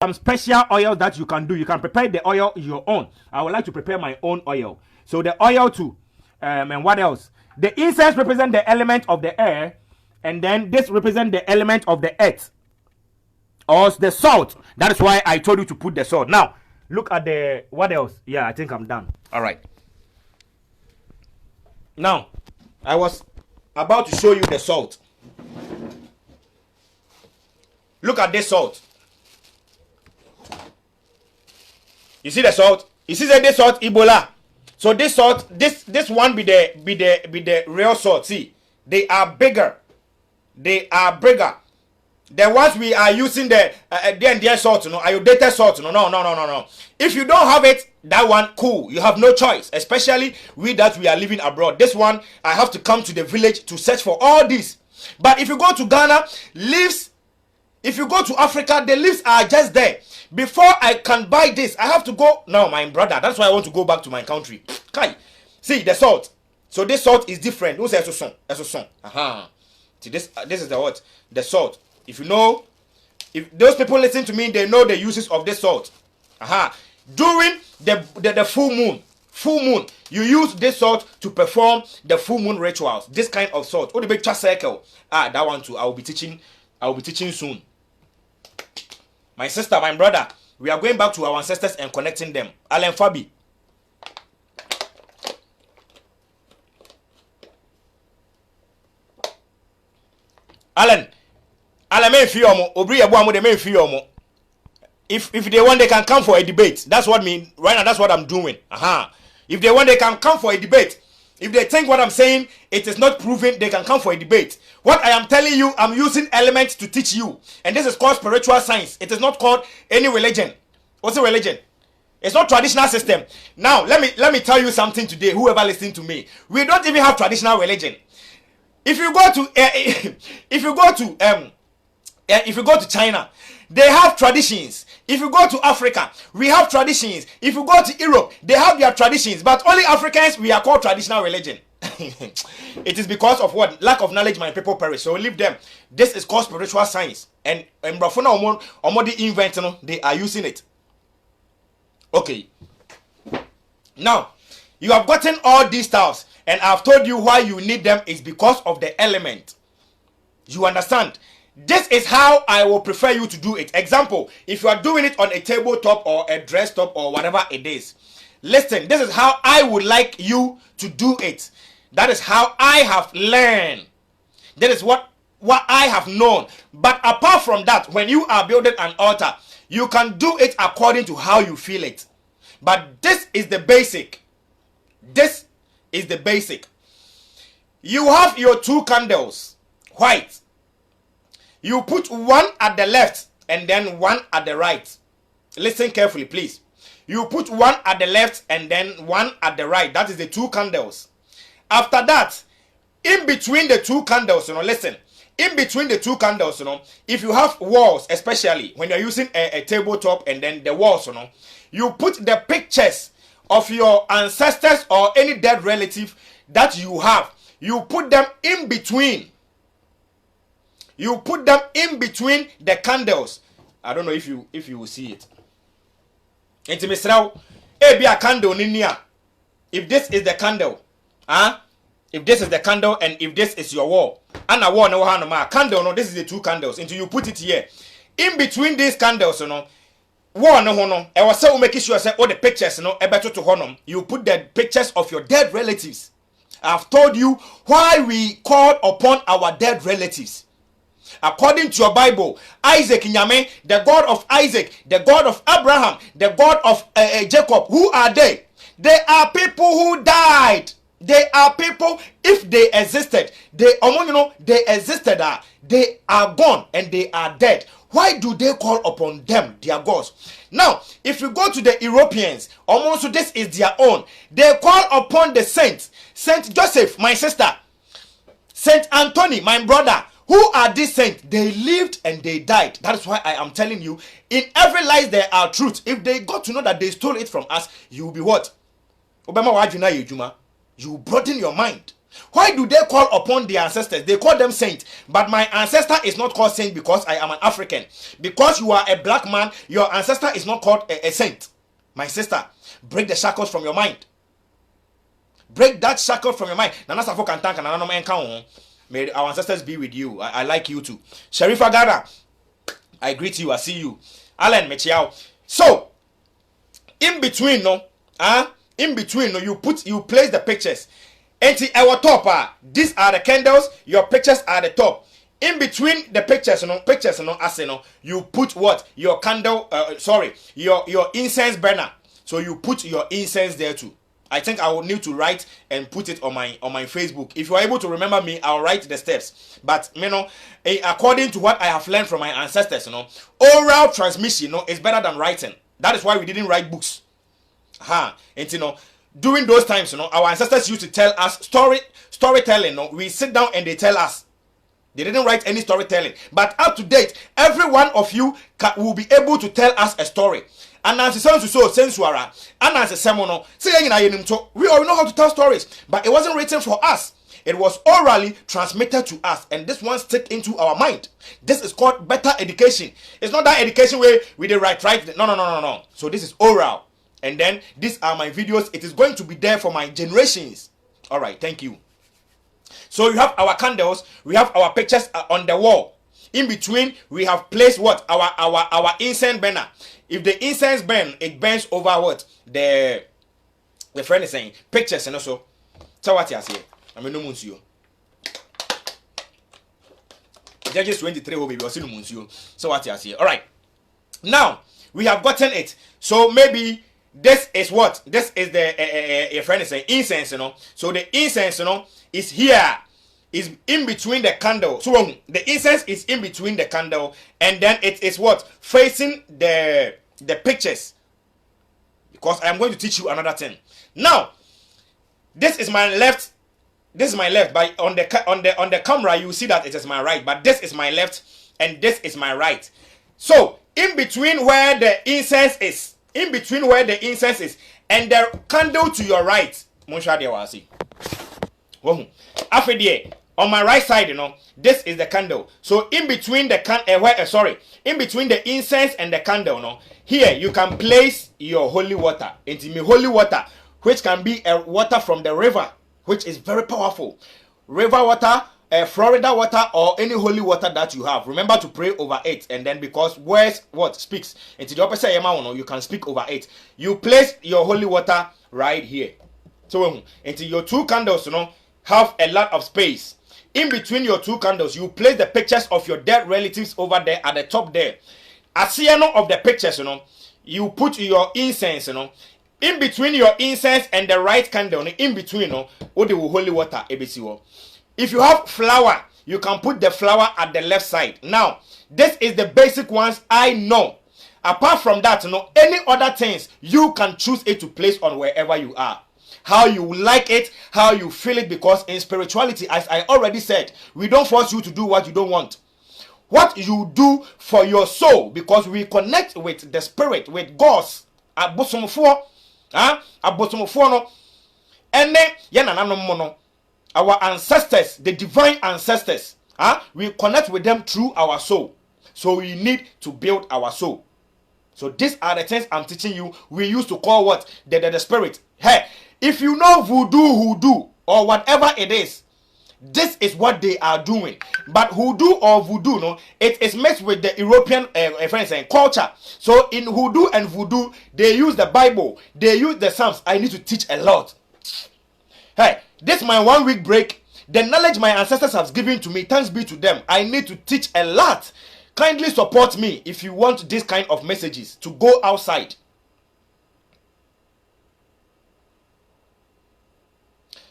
Some special oil that you can do. You can prepare the oil your own. I would like to prepare my own oil. So the oil too. And what else? The incense represent the element of the air. And then this represent the element of the earth. Or the salt. That is why I told you to put the salt. Now, look at the... What else? Yeah, I think I'm done. All right. Now, I was about to show you the salt. Look at this salt. You see the salt? You see this salt Ebola. So this salt, this one be the real salt. See, they are bigger. They are bigger. The ones we are using the salt, iodinated salt. No. If you don't have it, that one cool. You have no choice. Especially we that we are living abroad. This one I have to come to the village to search for all this. But if you go to Ghana, leaves. If you go to Africa, the leaves are just there. Before I can buy this, I have to go. No, my brother. That's why I want to go back to my country. Kai, See the salt. So this salt is different. Who says so? See this is the what? The salt. If you know, if those people listen to me, they know the uses of this salt. During the full moon, you use this salt to perform the full moon rituals. This kind of salt. Oh, the big circle. That one too. I will be teaching soon. My sister, my brother, we are going back to our ancestors and connecting them. Alan Fabi. Alan may feel mo. Obri Abu Amo, they may feel mo. If they want, they can come for a debate. That's what mean right now. That's what I'm doing. If they want, they can come for a debate. If they think what I'm saying it is not proven, they can come for a debate. What I am telling you, I'm using elements to teach you, and this is called spiritual science. It is not called any religion. What's a religion? It's not traditional system. Now let me tell you something today. Whoever listening to me, we don't even have traditional religion. If you go to China, they have traditions. If you go to Africa, we have traditions. If you go to Europe, they have their traditions. But only Africans, we are called traditional religion. It is because of what? Lack of knowledge, my people perish. So leave them. This is called spiritual science. And Brafuna Omodi invent, they are using it. Okay. Now, you have gotten all these styles. And I've told you why you need them is because of the element. You understand? This is how I will prefer you to do it. Example, if you are doing it on a tabletop or a dress top or whatever it is. Listen, this is how I would like you to do it. That is how I have learned. That is what I have known. But apart from that, when you are building an altar, you can do it according to how you feel it. But this is the basic. This is the basic. You have your 2 candles, white. You put one at the left and then one at the right. Listen carefully, please. You put one at the left and then one at the right. That is the 2 candles. After that, in between the 2 candles, listen. In between the 2 candles, if you have walls, especially when you're using a tabletop and then the walls, you put the pictures of your ancestors or any dead relative that you have. You put them in between. You put them in between the candles. I don't know if you will see it. Enti misrao, be a candle ninia. If this is the candle, if this is the candle and if this is your wall, and a wall no candle no, this is the 2 candles. Until you put it here. In between these candles, wall no, I was so making sure say all the pictures better to honor. You put the pictures of your dead relatives. I've told you why we call upon our dead relatives. According to your Bible, Isaac Nyame, the God of Isaac, the God of Abraham, the God of Jacob, who are they? They are people who died. They are people, if they existed, they existed, they are gone and they are dead. Why do they call upon them, their gods? Now, if you go to the Europeans, almost this is their own. They call upon the saints. Saint Joseph, my sister. Saint Anthony, my brother. Who are these saints? They lived and they died. That is why I am telling you, in every lies there are truth. If they got to know that they stole it from us, you will be what? You broaden your mind. Why do they call upon their ancestors? They call them saints. But my ancestor is not called saint because I am an African. Because you are a black man, your ancestor is not called a saint. My sister, break the shackles from your mind. Break that shackle from your mind. May our ancestors be with you. I like you too. Sharifa Ghana, I greet you. I see you. Alan Mechiao. So, in between, you place the pictures. And our top, these are the candles. Your pictures are the top. In between the pictures, you put what? Your candle. Your incense burner. So you put your incense there too. I think I will need to write and put it on my Facebook. If you are able to remember me, I'll write the steps. But according to what I have learned from my ancestors, oral transmission, is better than writing. That is why we didn't write books. And during those times, our ancestors used to tell us storytelling. We sit down and they tell us. They didn't write any storytelling. But up to date, every one of you will be able to tell us a story. anansi sensu so sensuara anansi semono say yina yenim to. We all know how to tell stories, but it wasn't written for us. It was orally transmitted to us, and this one stick into our mind. This is called better education. It's not that education where we did right. No. So this is oral, and then these are my videos. It is going to be there for my generations. All right, thank you. So you have our candles, we have our pictures on the wall. In between, we have placed what? Our incense burner. If the incense burn, it burns over what? The friend is saying pictures and also. So what you say? I mean, no monsieur. Judges 23 will be also no monsieur. So what you say? All right. Now we have gotten it. So maybe this is what? This is the your friend is saying incense, you know. So the incense, you know, is here. Is in between the candle. So the incense is in between the candle, and then it is what? Facing the pictures. Because I am going to teach you another thing. Now, this is my left. This is my left. But on the camera, you see that it is my right. But this is my left, and this is my right. So in between where the incense is, and the candle to your right, on my right side, you know, this is the candle. So in between the in between the incense and the candle, you know, here you can place your holy water. Into me holy water, which can be a water from the river, which is very powerful. River water, Florida water, or any holy water that you have. Remember to pray over it, and then because words what speaks into the opposite, you can speak over it. You place your holy water right here. So into your two candles, you know, have a lot of space. In between your two candles, you place the pictures of your dead relatives over there at the top there. As the end of the pictures, you know, you put your incense, you know, in between your incense and the right candle, in between, you know, the holy water. If you have flour, you can put the flour at the left side. Now, this is the basic ones I know. Apart from that, you know, any other things, you can choose it to place on wherever you are. How you like it, how you feel it, because in spirituality, as I already said, we don't force you to do what you don't want. What you do for your soul, because we connect with the spirit, with God's abosomfo, no, and then our ancestors, the divine ancestors, we connect with them through our soul. So we need to build our soul. So these are the things I'm teaching you. We used to call what? The spirit. Hey, if you know hoodoo, or whatever it is, this is what they are doing. But hoodoo or voodoo, no, it is mixed with the European culture. So in hoodoo and voodoo, they use the Bible, they use the Psalms. I need to teach a lot. Hey, this is my 1 week break. The knowledge my ancestors have given to me, thanks be to them. I need to teach a lot. Kindly support me if you want this kind of messages to go outside.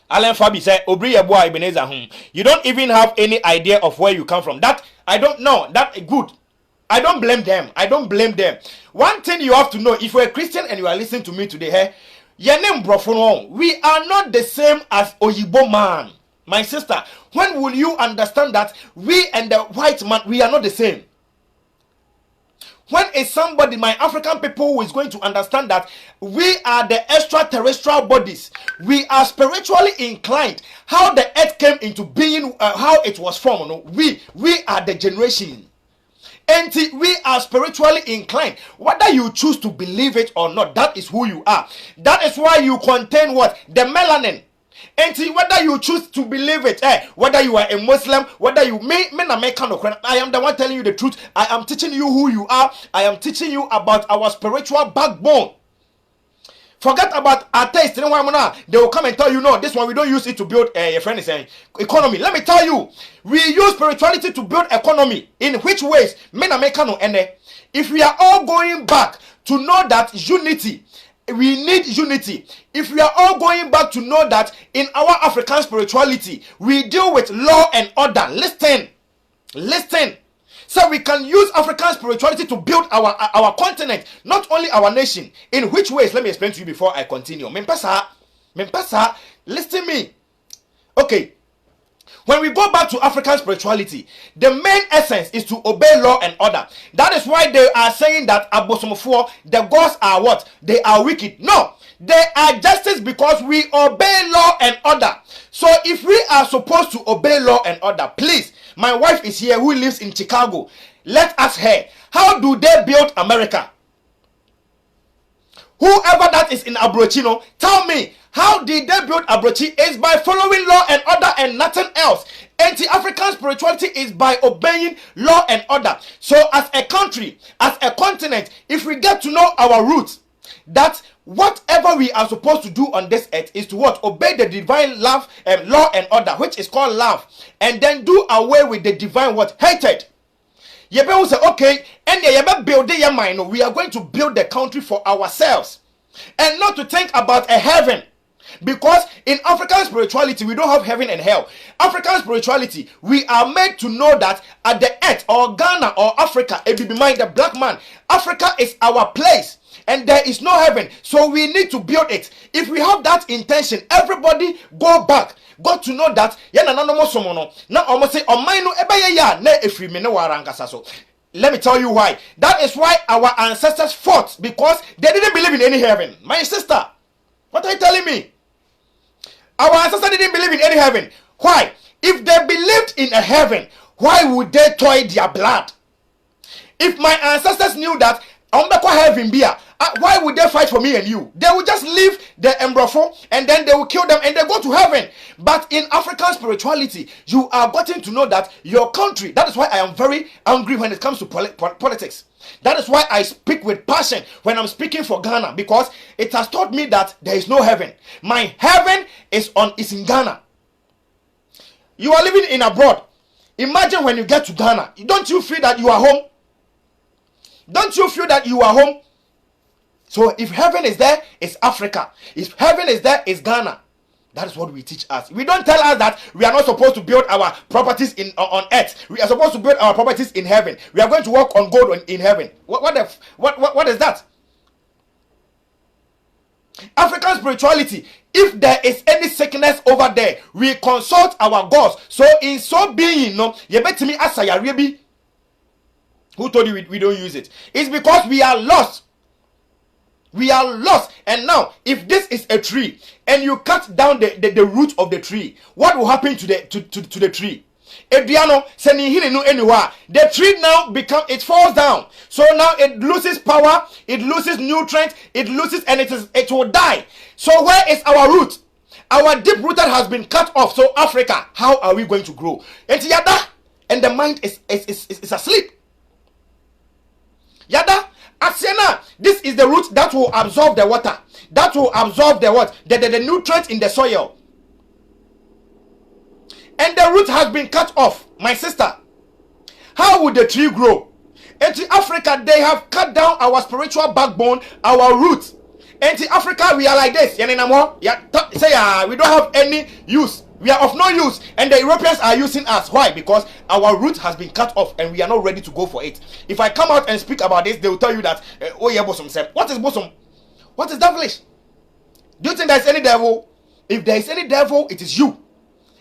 Alan Fabi said, Obriya boy Ebenezer, you don't even have any idea of where you come from. That, I don't know. That good. I don't blame them. One thing you have to know, if you're a Christian and you are listening to me today, hey, your name Brofono, we are not the same as Oyibo man. My sister, when will you understand that we and the white man, we are not the same? When is somebody, my African people, who is going to understand that we are the extraterrestrial bodies, we are spiritually inclined, how the earth came into being, how it was formed, we are the generation. And we are spiritually inclined. Whether you choose to believe it or not, that is who you are. That is why you contain what? The melanin. And whether you choose to believe it, whether you are a Muslim, whether you I am the one telling you the truth. I am teaching you who you are. I am teaching you about our spiritual backbone. Forget about our taste. They will come and tell you, no, this one we don't use it to build a friend is saying economy. Let me tell you, we use spirituality to build economy. In which ways? If we are all going back to know that unity, we need unity. If we are all going back to know that in our African spirituality, we deal with law and order. Listen. So we can use African spirituality to build our continent, not only our nation. In which ways? Let me explain to you before I continue. Mempasa, listen to me. Okay. When we go back to African spirituality, the main essence is to obey law and order. That is why they are saying that Abosomofo, the gods are what? They are wicked. No, they are justice because we obey law and order. So if we are supposed to obey law and order, please, my wife is here who lives in Chicago. Let us hear. How do they build America? Whoever that is in Abrochino, tell me, how did they build Abrochi? It's by following law and order and nothing else. Anti-African spirituality is by obeying law and order. So as a country, as a continent, if we get to know our roots, that whatever we are supposed to do on this earth is to what? Obey the divine love and law and order, which is called love, and then do away with the divine what? Hatred. Yebe will say, okay, and yebe build your mind. We are going to build the country for ourselves and not to think about a heaven. Because in African spirituality, we don't have heaven and hell. African spirituality, we are made to know that at the earth, or Ghana, or Africa, mind the black man, Africa is our place. And there is no heaven. So we need to build it. If we have that intention, everybody go back. Got to know that let me tell you why. That is why our ancestors fought, because they didn't believe in any heaven. My sister, what are you telling me? Our ancestors didn't believe in any heaven. Why? If they believed in a heaven, why would they toy their blood? If my ancestors knew that heaven be, why would they fight for me and you? They would just leave the Embrofo and then they will kill them and they go to heaven. But in African spirituality, you are getting to know that your country, that is why I am very angry when it comes to politics. That is why I speak with passion when I'm speaking for Ghana, because it has taught me that there is no heaven. My heaven is in Ghana. You are living in abroad. Imagine when you get to Ghana, don't you feel that you are home? Don't you feel that you are home? So if heaven is there, it's Africa. If heaven is there, it's Ghana. That is what we teach us. We don't tell us that we are not supposed to build our properties on earth. We are supposed to build our properties in heaven. We are going to walk on gold in heaven. What is that? African spirituality, if there is any sickness over there, we consult our gods. So in so being, you bet me asaya. Who told you we don't use it? It's because we are lost. We are lost. And now, if this is a tree and you cut down the root of the tree, what will happen to the tree? The tree now it falls down. So now it loses power, it loses nutrients, it loses, and it will die. So where is our root? Our deep rooted has been cut off. So Africa, how are we going to grow? And the mind is asleep. Yada, Asiana, this is the root that will absorb the water, that will absorb the nutrients in the soil. And the root has been cut off, my sister. How would the tree grow? And in Africa, they have cut down our spiritual backbone, our roots. And in Africa, we are like this. We don't have any use. We are of no use, and the Europeans are using us. Why? Because our root has been cut off and we are not ready to go for it. If I come out and speak about this, they will tell you that, oh yeah, bosom. What is bosom? What is devilish? Do you think there is any devil? If there is any devil, it is you.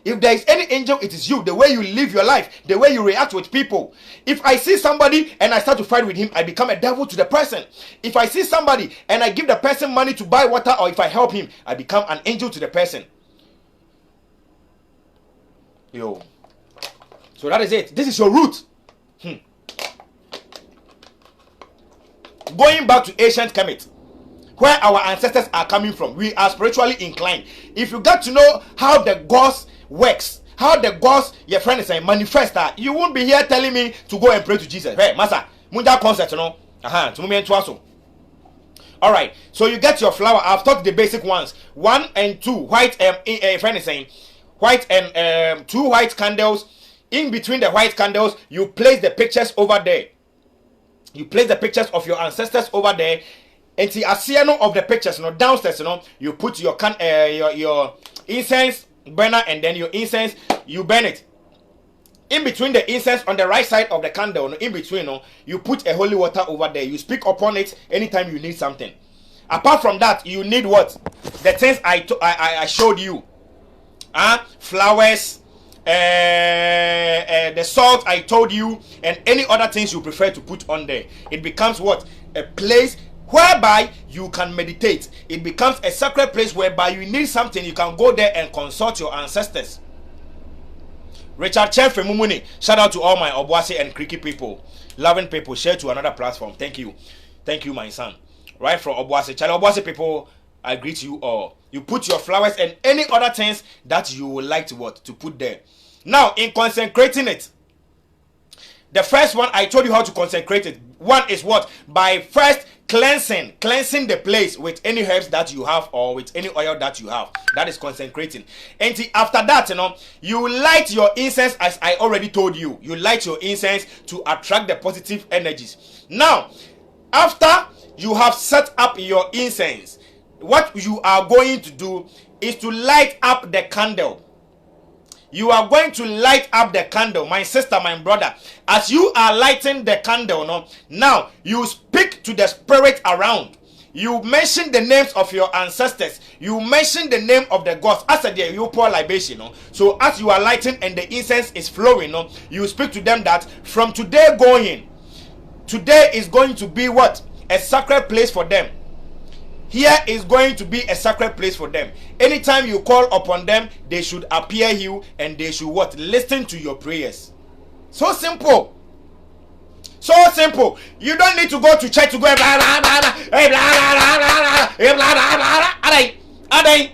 If there is any angel, it is you. The way you live your life, the way you react with people. If I see somebody and I start to fight with him, I become a devil to the person. If I see somebody and I give the person money to buy water, or if I help him, I become an angel to the person. Yo. So that is it. This is your root. Going back to ancient Kemet, where our ancestors are coming from, we are spiritually inclined. If you get to know how the gods works, how the gods, your friend is saying, manifest, you won't be here telling me to go and pray to Jesus. Hey, Master, Munda concept, all right, so you get your flour. I've taught the basic ones. 1 and 2 white. Friend is saying, white and 2 white candles. In between the white candles, you place the pictures over there. You place the pictures of your ancestors over there. And the asiano of the pictures, downstairs, you put your incense burner, and then your incense, you burn it. In between the incense on the right side of the candle, in between, you put a holy water over there. You speak upon it anytime you need something. Apart from that, you need what? The things I showed you. Flowers, the salt I told you, and any other things you prefer to put on there. It becomes what? A place whereby you can meditate. It becomes a sacred place whereby you need something, you can go there and consult your ancestors. Richard Chen Femumuni, shout out to all my Obuasi and Kriki people, loving people. Share to another platform. Thank you, my son. Right from Obuasi, Charlie Obuasi people, I greet you all. You put your flowers and any other things that you would like to put there. Now, in consecrating it, the first one I told you how to consecrate it. One is what? By first cleansing the place with any herbs that you have or with any oil that you have. That is consecrating. And after that, you light your incense, as I already told you. You light your incense to attract the positive energies. Now, after you have set up your incense, what you are going to do is to light up the candle. You are going to light up the candle, my sister, my brother. As you are lighting the candle, now you speak to the spirit around. You mention the names of your ancestors. You mention the name of the gods. As a you pour libation. So as you are lighting and the incense is flowing, you speak to them that from today going, today is going to be what? A sacred place for them. Here is going to be a sacred place for them. Anytime you call upon them, they should appear you and they should what? Listen to your prayers. So simple. So simple. You don't need to go to church to go blah blah blah blah blah blah blah blah.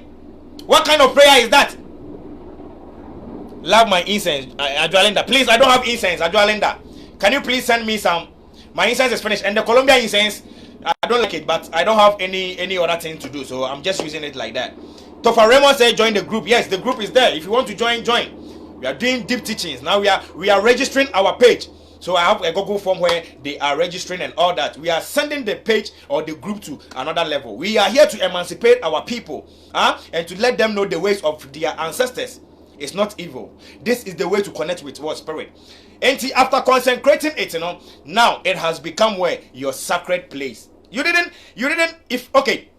What kind of prayer is that? Love my incense, Ajualinda. Please, I don't have incense, Ajualinda. Can you please send me some? My incense is finished, and the Colombian incense, I don't like it, but I don't have any other thing to do, so I'm just using it like that. Tofa Raymond said join the group. Yes, the group is there. If you want to join, join. We are doing deep teachings. Now we are registering our page. So I have a Google form where they are registering and all that. We are sending the page or the group to another level. We are here to emancipate our people, and to let them know the ways of their ancestors. It's not evil. This is the way to connect with what spirit. And after consecrating it, now it has become where your sacred place. You didn't. Okay.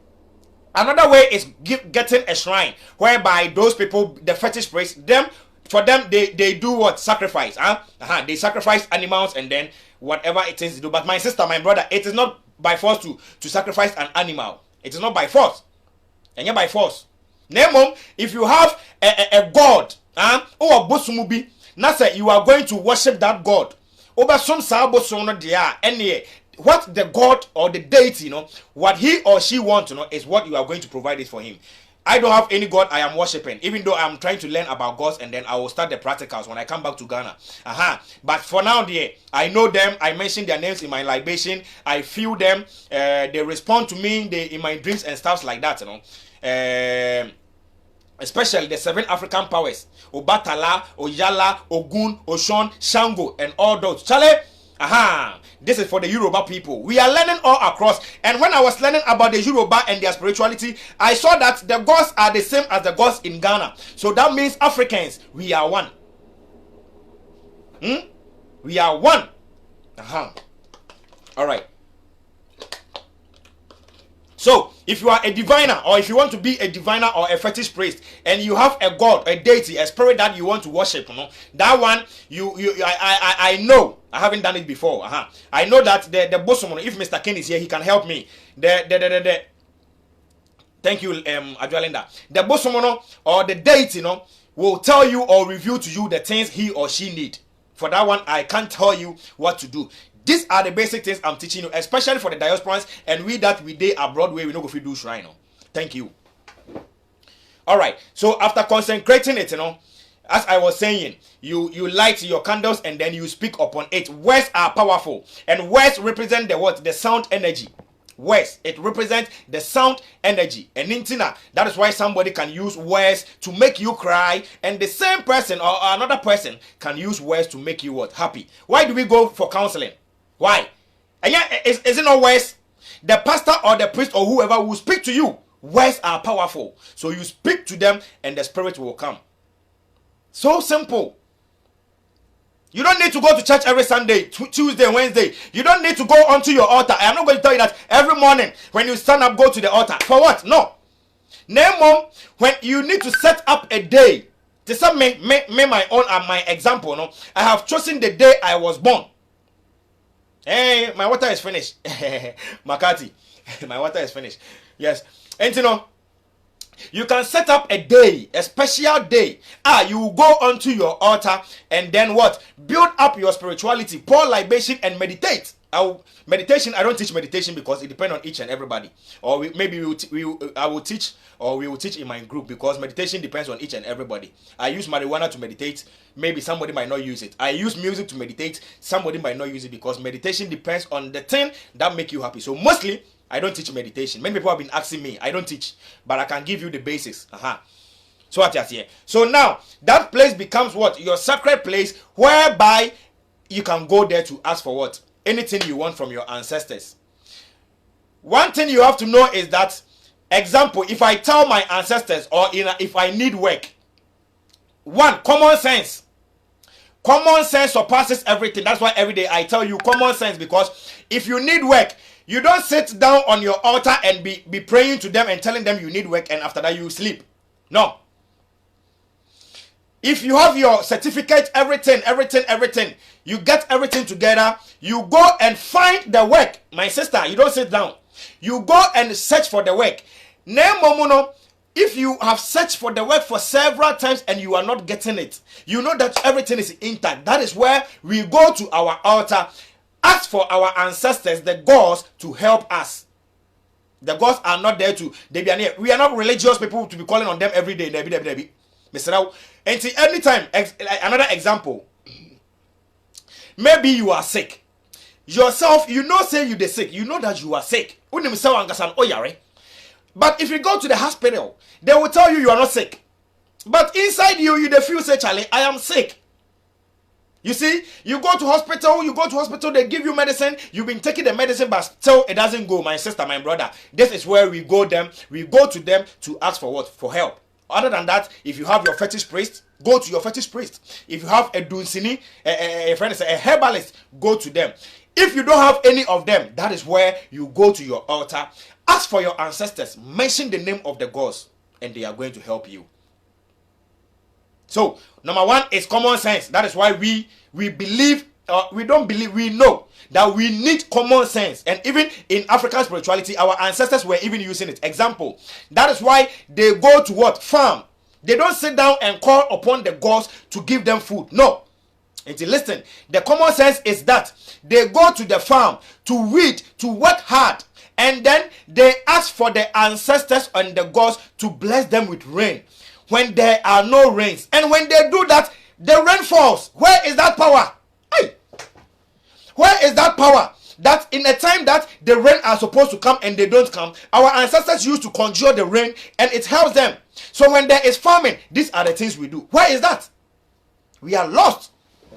Another way is getting a shrine whereby those people, the fetish priests, for them they do what? Sacrifice. They sacrifice animals and then whatever it is to do. But my sister, my brother, it is not by force to sacrifice an animal. It is not by force. And yet by force. Nemo, if you have a god, or a bosumubi, now say you are going to worship that god. Over some sabo dia any what the god or the deity, what he or she wants, is what you are going to provide it for him. I don't have any god I am worshiping, even though I'm trying to learn about gods, and then I will start the practicals when I come back to Ghana. But for now, I know them. I mention their names in my libation. I feel them. They respond to me in my dreams and stuff like that, especially the 7 African powers: Obatala, Oyala, Ogun, Oshun, Shango, and all those. Charlie. This is for the Yoruba people. We are learning all across. And when I was learning about the Yoruba and their spirituality, I saw that the gods are the same as the gods in Ghana. So that means Africans, we are one. We are one. All right. So, if you are a diviner, or if you want to be a diviner or a fetish priest, and you have a god, a deity, a spirit that you want to worship, that one, I know, I haven't done it before. I know that the bosom, if Mr. Ken is here, he can help me. Thank you, Ajualinda. The bosom or the deity, will tell you or reveal to you the things he or she need. For that one, I can't tell you what to do. These are the basic things I'm teaching you, especially for the diasporans and we that we day abroad where we know if we do shrine. Thank you. All right. So after consecrating it, as I was saying, you light your candles and then you speak upon it. Words are powerful, and words represent the what? The sound energy. Words, it represents the sound energy. And intina, that is why somebody can use words to make you cry, and the same person or another person can use words to make you what? Happy. Why do we go for counseling? Why? And yeah, is it not words? The pastor or the priest or whoever will speak to you. Words are powerful. So you speak to them and the spirit will come. So simple. You don't need to go to church every Sunday, Tuesday, Wednesday. You don't need to go onto your altar. I am not going to tell you that every morning when you stand up, go to the altar. For what? No. Name when you need to set up a day To some me my own and my example, no. I have chosen the day I was born. Hey, my water is finished. Makati, my water is finished. Yes. And you know, you can set up a day, a special day. You go onto your altar and then what? Build up your spirituality, pour libation and meditate. Meditation, I don't teach meditation because it depends on each and everybody. Or I will teach, or we will teach in my group, because meditation depends on each and everybody. I use marijuana to meditate. Maybe somebody might not use it. I use music to meditate. Somebody might not use it, because meditation depends on the thing that make you happy. So mostly, I don't teach meditation. Many people have been asking me. I don't teach, but I can give you the basics. So what you see? So now that place becomes what? Your sacred place, whereby you can go there to ask for what? Anything you want from your ancestors. One thing you have to know is that, example, if I tell my ancestors, or if I need work, one, common sense. Common sense surpasses everything. That's why every day I tell you common sense, because if you need work, you don't sit down on your altar and be praying to them and telling them you need work, and after that you sleep. No. If you have your certificate, everything, you get everything together, you go and find the work. My sister, you don't sit down. You go and search for the work. If you have searched for the work for several times and you are not getting it, you know that everything is intact. That is where we go to our altar, ask for our ancestors, the gods, to help us. The gods are not there to, we are not religious people to be calling on them every day. Mr. And anytime, another example, maybe you are sick. Yourself, you know, say you the sick. You know that you are sick. But if you go to the hospital, they will tell you are not sick. But inside you the feel say, Charlie, I am sick. You see, you go to hospital, they give you medicine, you've been taking the medicine, but still it doesn't go, my sister, my brother. This is where we go to them to ask for what? For help. Other than that, if you have your fetish priest, go to your fetish priest. If you have a dunsini, a herbalist, go to them. If you don't have any of them, that is where you go to your altar, ask for your ancestors, mention the name of the gods, and they are going to help you. So, number one is common sense. That is why we believe, we don't believe, we know that we need common sense. And even in African spirituality, our ancestors were even using it. Example, that is why they go to what? Farm. They don't sit down and call upon the gods to give them food. No. Until listen, the common sense is that they go to the farm to weed, to work hard, and then they ask for the ancestors and the gods to bless them with rain when there are no rains. And when they do that, the rain falls. Where is that power? Hey! Where is that power? That in a time that the rain are supposed to come and they don't come, our ancestors used to conjure the rain and it helps them. So when there is famine, these are the things we do. Where is that? We are lost.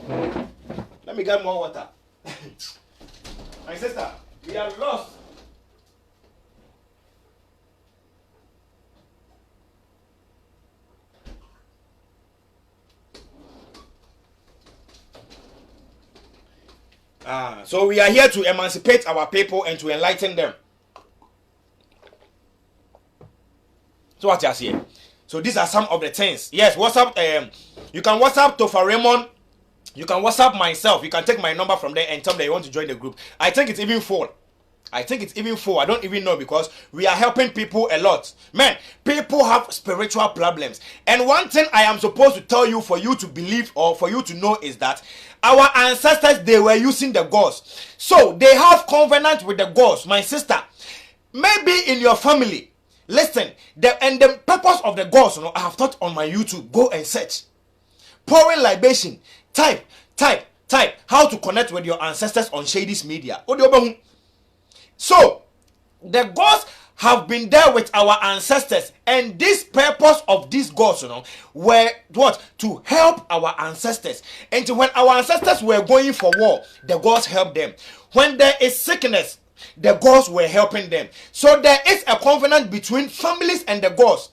Let me get more water. My sister, we are lost. So we are here to emancipate our people and to enlighten them. So what you see? So these are some of the things. Yes, WhatsApp. You can WhatsApp Topher Raymond. You can WhatsApp myself. You can take my number from there and tell me that you want to join the group. I think it's even full. I don't even know, because we are helping people a lot. Man, people have spiritual problems. And one thing I am supposed to tell you for you to believe or for you to know is that our ancestors, they were using the gods. So they have covenant with the gods. My sister, maybe in your family, listen, the purpose of the gods, I have taught on my YouTube. Go and search. Pouring libation. Type how to connect with your ancestors on Shady's media. So, the gods have been there with our ancestors, and this purpose of these gods, were what? To help our ancestors. And when our ancestors were going for war, the gods helped them. When there is sickness, the gods were helping them. So there is a covenant between families and the gods.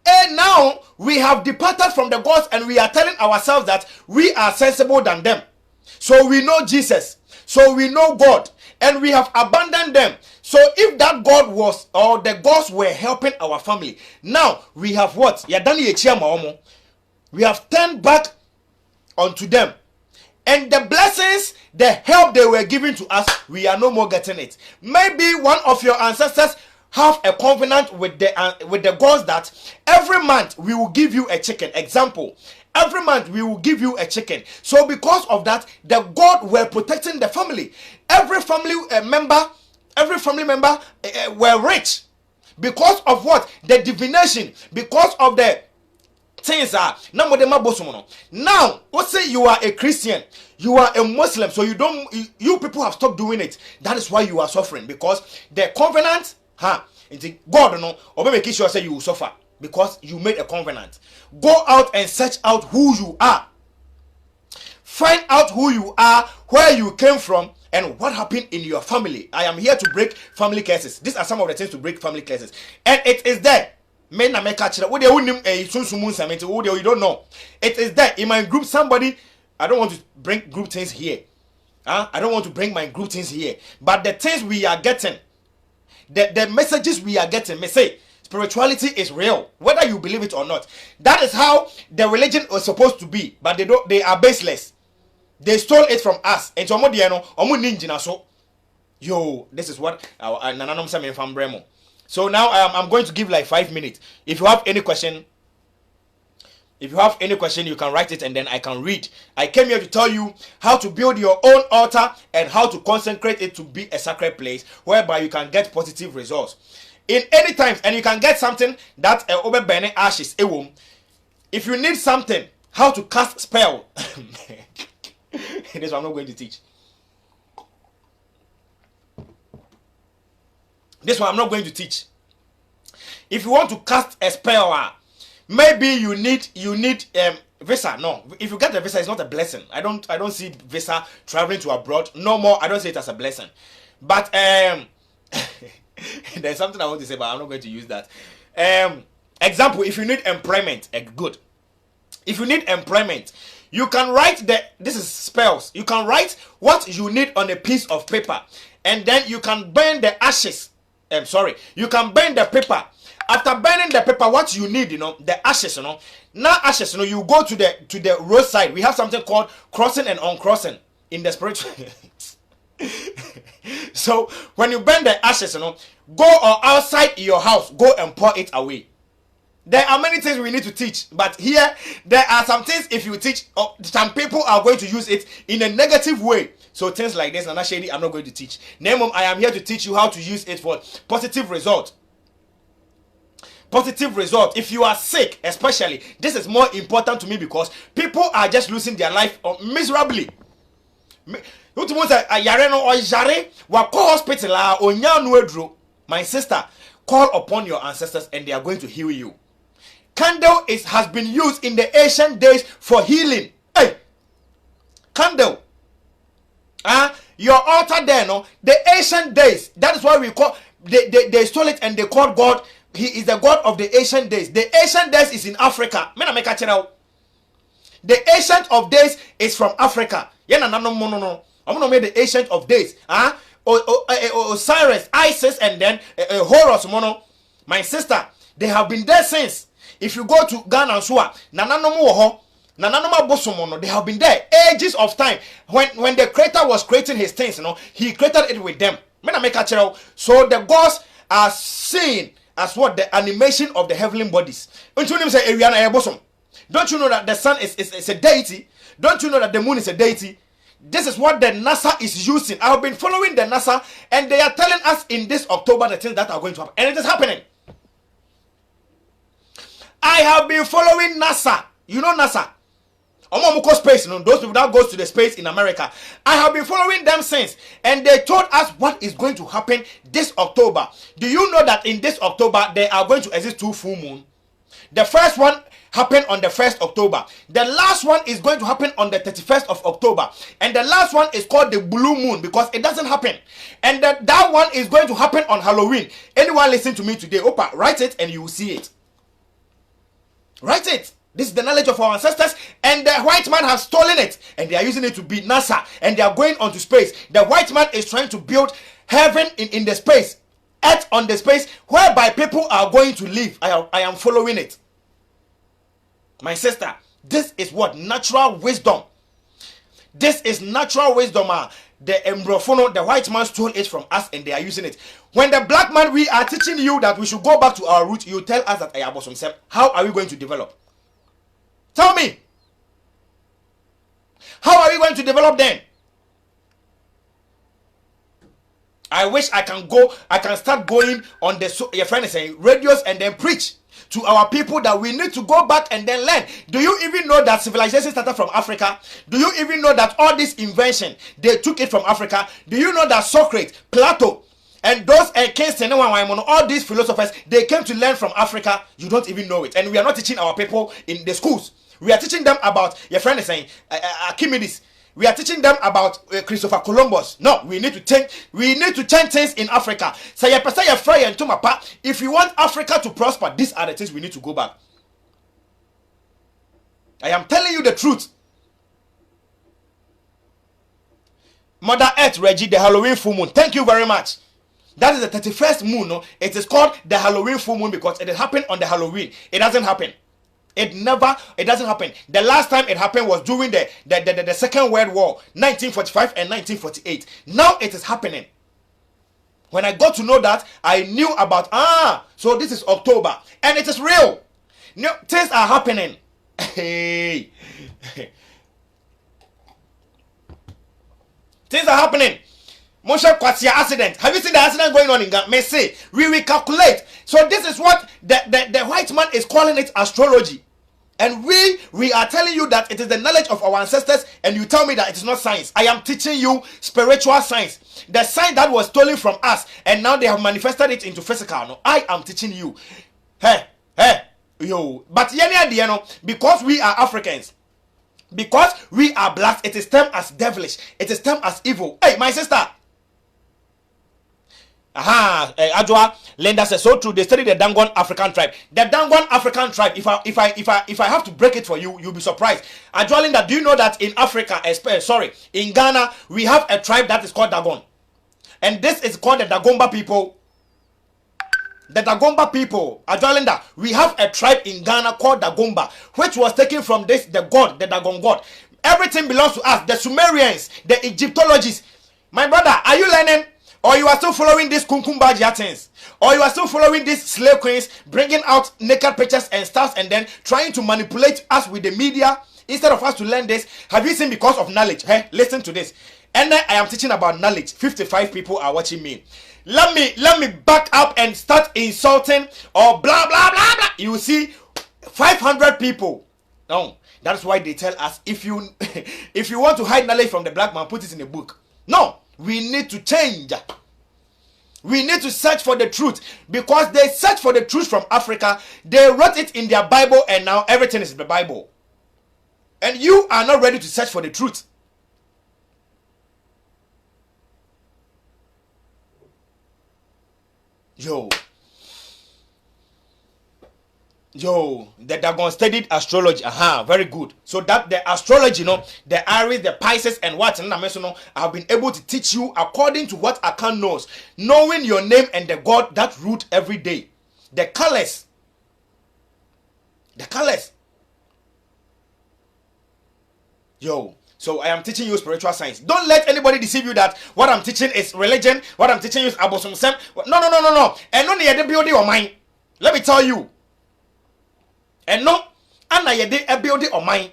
And now we have departed from the gods and we are telling ourselves that we are sensible than them. So we know Jesus. So we know God. And we have abandoned them. So if that God was, or the gods were helping our family, now we have what? We We have turned back unto them. And the blessings, the help they were giving to us, we are no more getting it. Maybe one of your ancestors have a covenant with the gods that every month we will give you a chicken. Example, every month we will give you a chicken. So because of that, the God were protecting the family. Every family member were rich because of what? The divination, because of the things are now. Let's say you are a Christian, you are a Muslim, so you people have stopped doing it. That is why you are suffering, because the covenant, God no, or make sure say you will suffer because you made a covenant. Go out and search out who you are. Find out who you are, where you came from, and what happened in your family. I am here to break family curses. These are some of the things to break family curses, and it is there. Men na make catch what they you don't know. It is there in my group. Somebody, I don't want to bring group things here. I don't want to bring my group things here. But the things we are getting, the messages we are getting, may say spirituality is real, whether you believe it or not. That is how the religion was supposed to be, but they are baseless. They stole it from us. And so yo, this is what Nananom Samin from Bremo. So now I'm going to give like 5 minutes. If you have any question, you can write it and then I can read. I came here to tell you how to build your own altar and how to consecrate it to be a sacred place whereby you can get positive results in any times, and you can get something that over burning ashes. If you need something, how to cast spell. This one I'm not going to teach. This one I'm not going to teach. If you want to cast a spell, maybe you need visa. No, if you get a visa, it's not a blessing. I don't see visa traveling to abroad no more. I don't see it as a blessing. But there's something I want to say, but I'm not going to use that. Example: if you need employment, good. If you need employment, you can write this is spells. You can write what you need on a piece of paper, and then you can burn the ashes. You can burn the paper. After burning the paper, what you need, the ashes, now ashes, you go to the roadside. We have something called crossing and uncrossing in the spiritual. So when you burn the ashes, go or outside your house, go and pour it away. There are many things we need to teach, but here there are some things. If you teach, some people are going to use it in a negative way. So things like this, Nana Shady, I'm not going to teach. Name, I am here to teach you how to use it for positive result. Positive result. If you are sick, especially, this is more important to me because people are just losing their life miserably. My sister, call upon your ancestors and they are going to heal you. Candle has been used in the ancient days for healing. Hey, candle. Your altar there, the ancient days. That is why we call they stole it and they called God. He is the God of the ancient days. The ancient days is in Africa. The ancient of days is from Africa. I'm gonna make the ancient of days. Osiris, Isis, and then Horus. My sister, they have been there since. If you go to Ghana and Sua, they have been there ages of time. When the creator was creating his things, he created it with them. So the gods are seen as what? The animation of the heavenly bodies. Don't you know that the sun is a deity? Don't you know that the moon is a deity? This is what the NASA is using. I have been following the NASA, and they are telling us in this October the things that are going to happen, and it is happening. I have been following NASA. You know NASA. Space, those people that goes to the space in America. I have been following them since, and they told us what is going to happen this October. Do you know that in this October there are going to exist 2 full moons? The first one happened on the 1st October. The last one is going to happen on the 31st of October. And the last one is called the blue moon because it doesn't happen. And that one is going to happen on Halloween. Anyone listen to me today, Opa, write it and you will see it. Write it. This is the knowledge of our ancestors, and the white man has stolen it, and they are using it to be NASA, and they are going onto space. The white man is trying to build heaven in the space, earth on the space, whereby people are going to live. I am following it. My sister, This is what? Natural wisdom. This is natural wisdom. The embrofono, the white man stole it from us and they are using it. When the black man, we are teaching you that we should go back to our roots, you tell us that how are we going to develop? Tell me. How are we going to develop then? I wish I can start going on the, your friend is saying, radios and then preach to our people that we need to go back and then learn. Do you even know that civilization started from Africa? Do you even know that all this invention, they took it from Africa? Do you know that Socrates, Plato, and those Kingston, all these philosophers, they came to learn from Africa? You don't even know it. And we are not teaching our people in the schools. We are teaching them about, your friend is saying, Archimedes. We are teaching them about Christopher Columbus. No, we need to change things in Africa. If you want Africa to prosper, these are the things we need to go back. I am telling you the truth. Mother Earth, Reggie, the Halloween full moon. Thank you very much. That is the 31st moon. No? It is called the Halloween full moon because it happened on the Halloween. It doesn't happen. It doesn't happen. The last time it happened was during the Second World War, 1945 and 1948. Now it is happening. When I got to know that, I knew about, so this is October. And it is real. Things are happening. Hey. Things are happening. Moshe Kwasia accident. Have you seen the accident going on in Ghana? May say, we will calculate. So this is what the white man is calling it astrology. And we are telling you that it is the knowledge of our ancestors, and you tell me that it is not science. I am teaching you spiritual science. The science that was stolen from us, and now they have manifested it into physical. No, I am teaching you. Yo. But because we are Africans, because we are blacks, it is termed as devilish. It is termed as evil. Hey, my sister. Adwa Linda says so true. They study the Dangon African tribe. The Dangon African tribe. If I have to break it for you, you'll be surprised. Adwa Linda, do you know that in Africa, in Ghana, we have a tribe that is called Dagon, and this is called the Dagomba people. The Dagomba people, Adwa Linda, we have a tribe in Ghana called Dagomba, which was taken from the Dagon god. Everything belongs to us. The Sumerians, the Egyptologists. My brother, are you learning? Or you are still following these kunkumba things? Or you are still following these slave queens bringing out naked pictures and stuff and then trying to manipulate us with the media instead of us to learn this? Have you seen because of knowledge? Hey, listen to this. And then I am teaching about knowledge. 55 people are watching me. Let me back up and start insulting or blah blah blah blah. You will see 500 people. No, that's why they tell us if you want to hide knowledge from the black man, put it in a book. No. We need to change. We need to search for the truth, because they search for the truth from Africa. They wrote it in their Bible, and now everything is the Bible. And you are not ready to search for the truth. The Dagon studied astrology. Very good. So that the astrology, the Aries, the Pisces, and what I've been able to teach you according to what Akan knows, knowing your name and the God that root every day. The colors. So I am teaching you spiritual science. Don't let anybody deceive you that what I'm teaching is religion. What I'm teaching you is abosom sem. No. And no need building your mind. Let me tell you. And no, and I building on mine,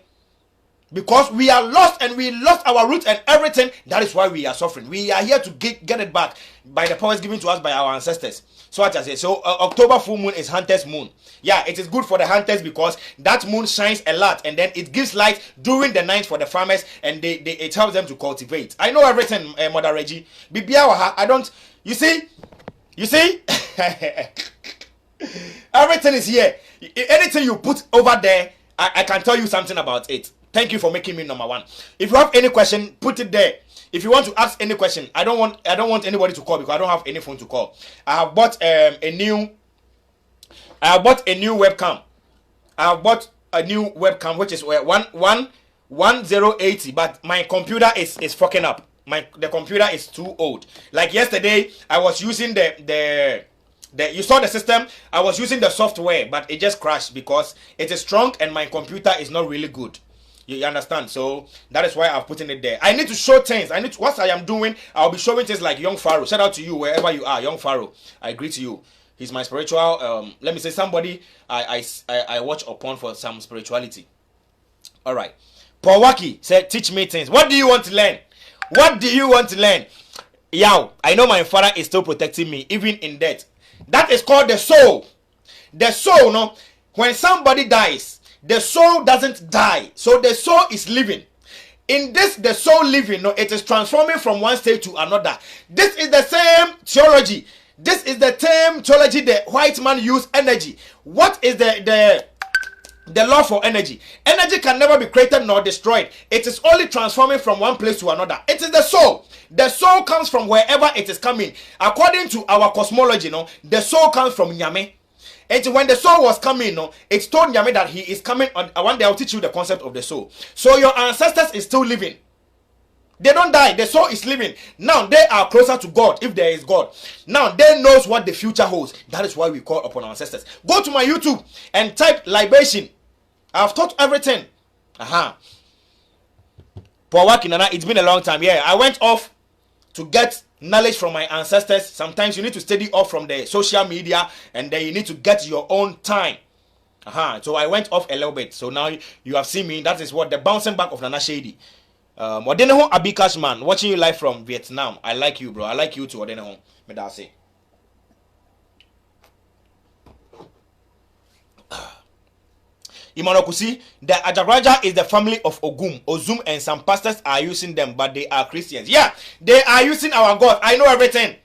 because we are lost and we lost our roots and everything. That is why we are suffering. We are here to get it back by the powers given to us by our ancestors. So what I say. So October full moon is hunter's moon. Yeah, it is good for the hunters because that moon shines a lot, and then it gives light during the night for the farmers, and it helps them to cultivate. I know everything, Mother Reggie. I don't. You see. Everything is here. Anything you put over there, I can tell you something about it. Thank you for making me number one. If you have any question, put it there. If you want to ask any question, I don't want anybody to call because I don't have any phone to call. I have bought a new webcam. Which is 1080, but my computer is fucking up. The computer is too old. Like yesterday, I was using the You saw the system. I was using the software, but it just crashed because it is strong and my computer is not really good. You understand? So that is why I've put in it there. I need to show things. What I am doing, I'll be showing things like Young Pharaoh. Shout out to you wherever you are, Young Pharaoh. I greet you. He's my spiritual. Let me say somebody I watch upon for some spirituality. All right. Paul Waki said, "Teach me things. What do you want to learn? What do you want to learn?" Yow, I know my father is still protecting me even in death. That is called the soul. The soul, no. When somebody dies, the soul doesn't die. So the soul is living. In this, the soul living, no, it is transforming from one state to another. This is the same theology. This is the same theology the white man use energy. What is the law for energy? Energy can never be created nor destroyed. It is only transforming from one place to another. It is the soul. The soul comes from wherever it is coming. According to our cosmology, no, the soul comes from Nyame. And when the soul was coming, no, it told Nyame that he is coming on. One day I'll teach you the concept of the soul. So your ancestors is still living. They don't die. The soul is living. Now they are closer to God if there is God. Now they knows what the future holds. That is why we call upon our ancestors. Go to my YouTube and type libation. I've taught everything. Paul Wakinana, it's been a long time. Yeah, I went off to get knowledge from my ancestors. Sometimes you need to study off from the social media and then you need to get your own time. So I went off a little bit. So now you have seen me. That is what the bouncing back of Nana Shady. Odeneho Abikash man, watching you live from Vietnam. I like you, bro. I like you too, Odeneho. Me da say. Imanokusi, the Ajagraja is the family of Ogum, Ozum, and some pastors are using them, but they are Christians. Yeah, they are using our God. I know everything.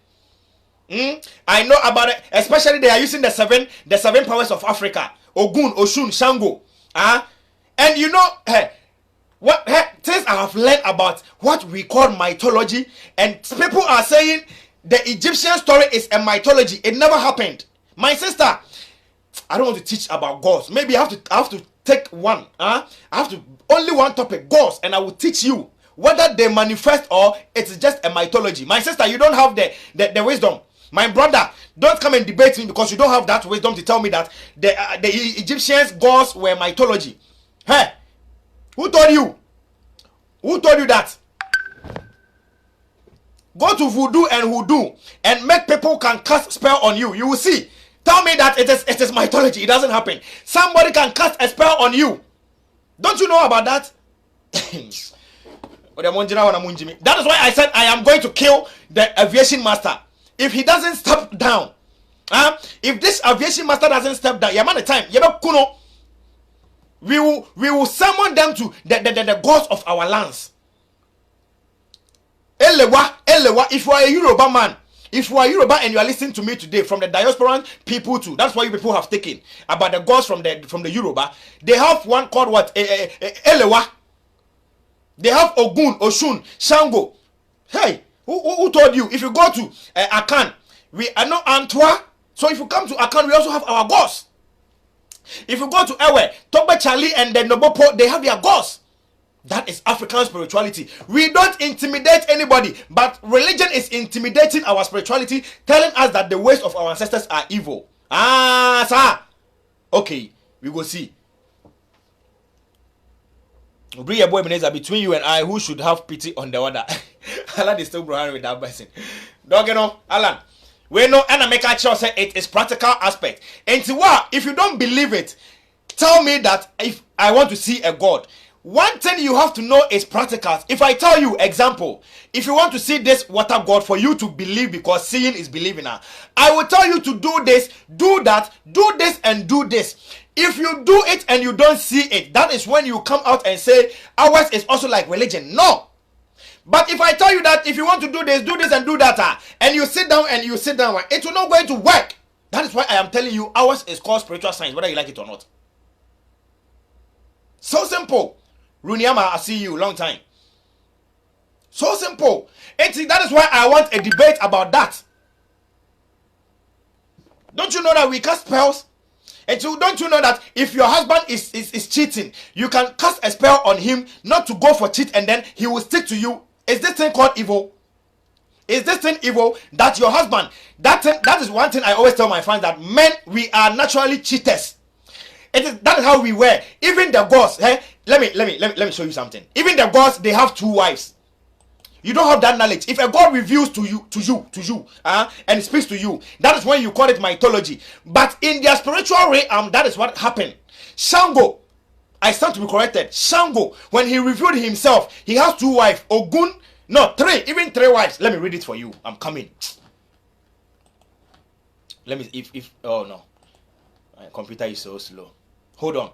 I know about it. Especially they are using the seven powers of Africa. Ogun, Oshun, Shango. And you know, things I have learned about what we call mythology, and people are saying the Egyptian story is a mythology. It never happened. My sister, I don't want to teach about gods. Maybe I have to take one. I have to only one topic, gods, and I will teach you whether they manifest or it's just a mythology. My sister, you don't have the wisdom. My brother, don't come and debate me because you don't have that wisdom to tell me that the Egyptians gods were mythology. Hey, who told you? Who told you that? Go to voodoo and make people can cast spell on you. You will see. Tell me that it is mythology. It doesn't happen. Somebody can cast a spell on you. Don't you know about that? That is why I said I am going to kill the aviation master. If he doesn't step down, if this aviation master doesn't step down, we will summon them to the gods of our lands. Elewa, if you are a Yoruba man, if you are Yoruba and you are listening to me today from the diasporan people too, that's why you people have taken about the gods from the Yoruba. They have one called what? Elewa. They have Ogun, Oshun, Shango. Hey, who told you? If you go to Akan, we are not Antwa. So if you come to Akan, we also have our gods. If you go to Ewe, Toba Charlie and the Nobopo, they have their gods. That is African spirituality. We don't intimidate anybody, but religion is intimidating our spirituality, telling us that the ways of our ancestors are evil. Sir. Okay, we will see. Between you and I, who should have pity on the other? Alan is still growing with that person. Don't you know, Alan? We know, and I make a choice. It is practical aspect. And if you don't believe it, tell me that if I want to see a God. One thing you have to know is practicals. If I tell you, example, if you want to see this water god for you to believe, because seeing is believing now, I will tell you to do this, do that, do this, and do this. If you do it and you don't see it, that is when you come out and say ours is also like religion. No. But if I tell you that if you want to do this and do that, and you sit down, it will not going to work. That is why I am telling you ours is called spiritual science, whether you like it or not. So simple. Runiama, I see you, long time. So simple. And see, that is why I want a debate about that. Don't you know that we cast spells? And so don't you know that if your husband is cheating, you can cast a spell on him not to go for cheat and then he will stick to you? Is this thing called evil? Is this thing evil that your husband? That is one thing I always tell my friends, that men, we are naturally cheaters. That is how we were. Even the gods. Let me show you something. Even the gods, they have 2 wives. You don't have that knowledge. If a god reveals to you, and speaks to you, that is when you call it mythology. But in their spiritual realm, that is what happened. Shango, I stand to be corrected. Shango, when he revealed himself, he has 2 wives. Ogun, no, 3, even 3 wives. Let me read it for you. I'm coming. Let me, oh no, my computer is so slow. Hold on.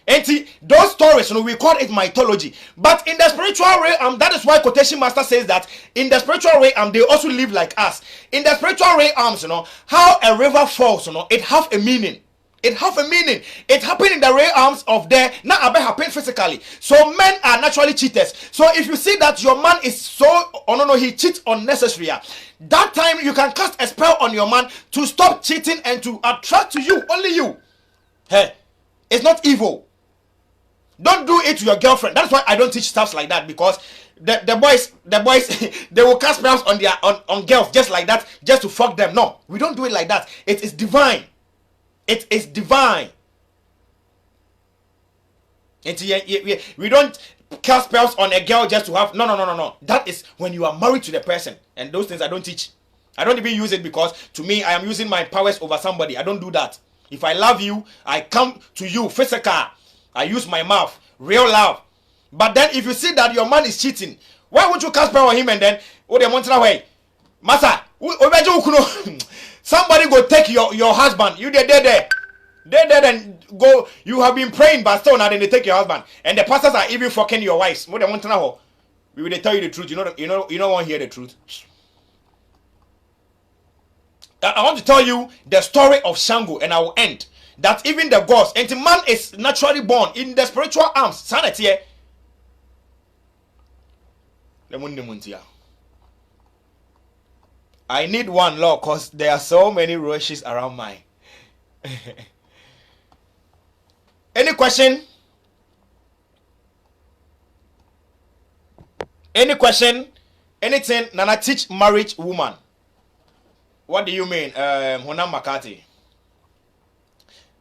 And see, those stories, we call it mythology. But in the spiritual realm, that is why quotation master says that in the spiritual realm, they also live like us. In the spiritual realms, how a river falls, it have a meaning. It have a meaning. It happened in the realms of there. Now it happen physically. So men are naturally cheaters. So if you see that your man is so, he cheats unnecessarily, that time you can cast a spell on your man to stop cheating and to attract to you, only you. Hey, it's not evil. Don't do it to your girlfriend. That's why I don't teach stuff like that, because the boys they will cast spells on their on girls just like that, just to fuck them. No, we don't do it like that. It is divine. It is divine. We don't cast spells on a girl just to have no. That is when you are married to the person, and those things I don't teach. I don't even use it, because to me I am using my powers over somebody. I don't do that. If I love you, I come to you physical. I use my mouth, real love. But then if you see that your man is cheating, why would you cast spell on him and then they want away? Masa, somebody go take your husband. You there and go. You have been praying, but still now then they take your husband, and the pastors are even fucking your wives. What they want to know? We will tell you the truth. You don't want to hear the truth. I want to tell you the story of Shango, and I will end. That even the gods, and the man is naturally born in the spiritual arms. Sanity. I need one law, because there are so many roaches around mine. Any question? Any question? Anything? Nana teach marriage woman. What do you mean, Honam Makati?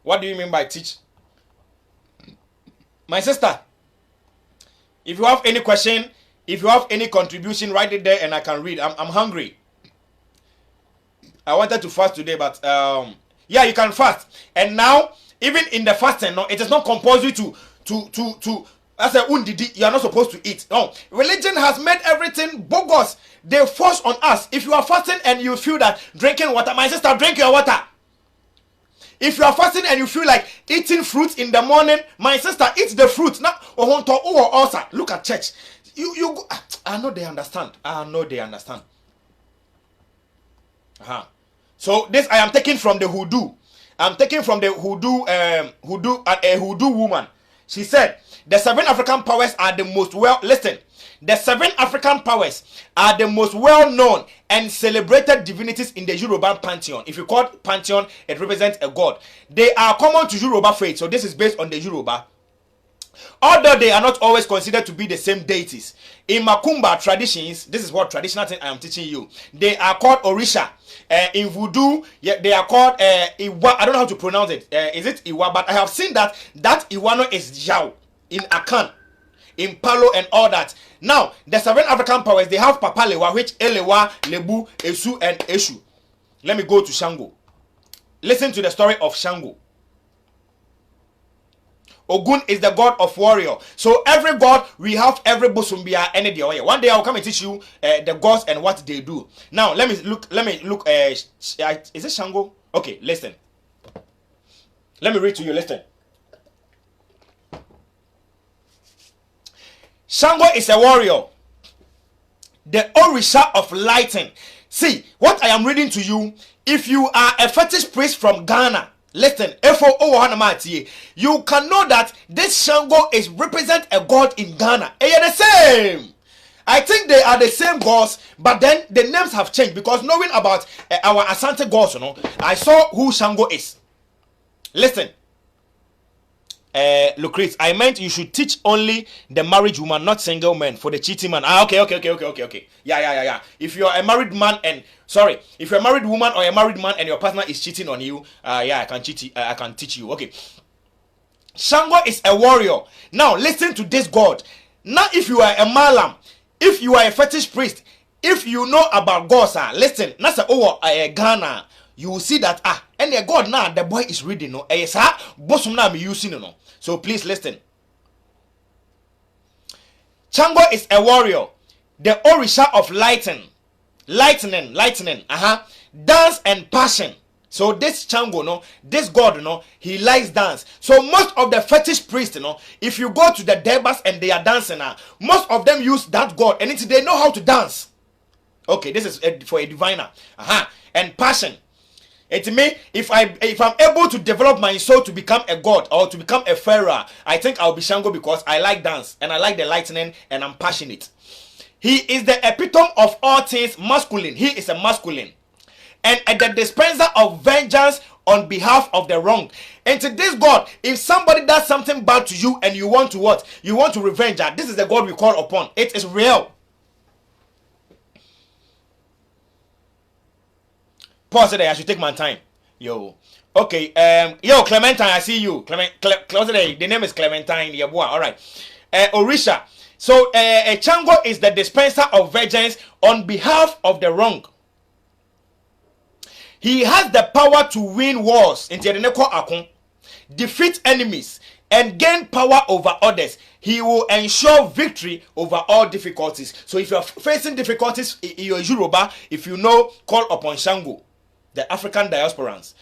What do you mean by teach? My sister, if you have any question, if you have any contribution, write it there and I can read. I'm hungry. I wanted to fast today, but yeah, you can fast. And now, even in the fasting, no, it is not compulsory to as a undidi, you are not supposed to eat. No, religion has made everything bogus. They force on us. If you are fasting and you feel that drinking water, my sister, drink your water. If you are fasting and you feel like eating fruit in the morning, my sister, eat the fruit. Now, also look at church. I know they understand. So this I am taking from the hoodoo. I'm taking from the hoodoo hoodoo woman. She said the 7 African powers are the most the 7 African powers are the most well-known and celebrated divinities in the Yoruba pantheon. If you call it pantheon, it represents a god. They are common to Yoruba faith, so this is based on the Yoruba. Although they are not always considered to be the same deities. In Makumba traditions, this is what traditional thing I am teaching you. They are called Orisha. In Voodoo, they are called Iwa. I don't know how to pronounce it. Is it Iwa? But I have seen that Iwano is Yao in Akan, in Palo and all that. Now, the 7 African powers, they have Papalewa, which Elewa, Lebu, Esu, and Eshu. Let me go to Shango. Listen to the story of Shango. Ogun is the god of warrior. So every god, we have every bosumbia any day. One day I will come and teach you the gods and what they do. Now let me look. Is it Shango? Okay, listen. Let me read to you. Listen. Shango is a warrior, the Orisha of lighting. See what I am reading to you. If you are a fetish priest from Ghana, listen, you can know that this Shango is represent a god in Ghana. They are the same. I think they are the same gods, but then the names have changed because knowing about our Asante gods, I saw who Shango is. Listen, Lucrece, I meant you should teach only the married woman, not single men, for the cheating man. Okay. Yeah. If you're a married man if you're a married woman or a married man and your partner is cheating on you, I can teach you. Okay. Shango is a warrior. Now listen to this God. Now if you are a malam, if you are a fetish priest, if you know about God, sir, listen. Nasa Ghana, you will see that and the God now the boy is reading no. Bosom now me using no. So please listen. Shango is a warrior, the Orisha of lightning, dance and passion. So this Shango, this God, he likes dance. So most of the fetish priests, if you go to the Debas and they are dancing, most of them use that God, and they know how to dance. Okay, this is for a diviner. And passion. It means if I'm able to develop my soul to become a god or to become a pharaoh, I think I'll be Shango because I like dance and I like the lightning and I'm passionate. He is the epitome of all things masculine. He is a masculine. And the dispenser of vengeance on behalf of the wrong. And to this God, if somebody does something bad to you and you want to what? You want to revenge that. This is the God we call upon. It is real. Pause it there. I should take my time. Yo. Okay. Clementine, I see you. Close it there. The name is Clementine. Yeah, boy. All right. Orisha. So, Shango is the dispenser of vengeance on behalf of the wrong. He has the power to win wars, defeat enemies, and gain power over others. He will ensure victory over all difficulties. So if you are facing difficulties in your Yoruba, if you know, call upon Shango, the African diasporans.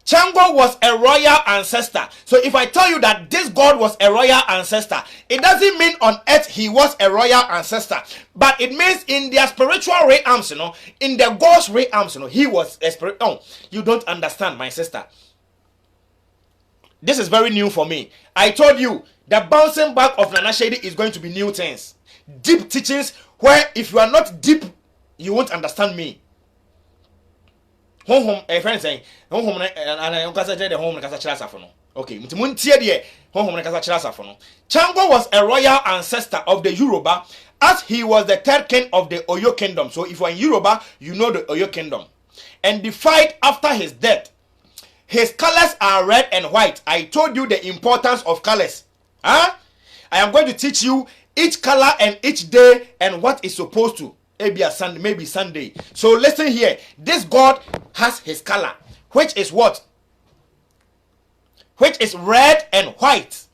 Shango was a royal ancestor. So if I tell you that this God was a royal ancestor, it doesn't mean on earth he was a royal ancestor. But it means in their spiritual realms, in the God's realms, he was a spirit. Oh, you don't understand, my sister. This is very new for me. I told you, the bouncing back of Nana Shady is going to be new things. Deep teachings where if you are not deep, you won't understand me. A friend saying, okay, Shango was a royal ancestor of the Yoruba, as he was the third king of the Oyo kingdom. So if you are in Yoruba, you know the Oyo kingdom. And died after his death. His colors are red and white. I told you the importance of colors. I am going to teach you each color and each day and what is supposed to. Maybe Sunday. So listen here. This God has his color, which is what? Which is red and white.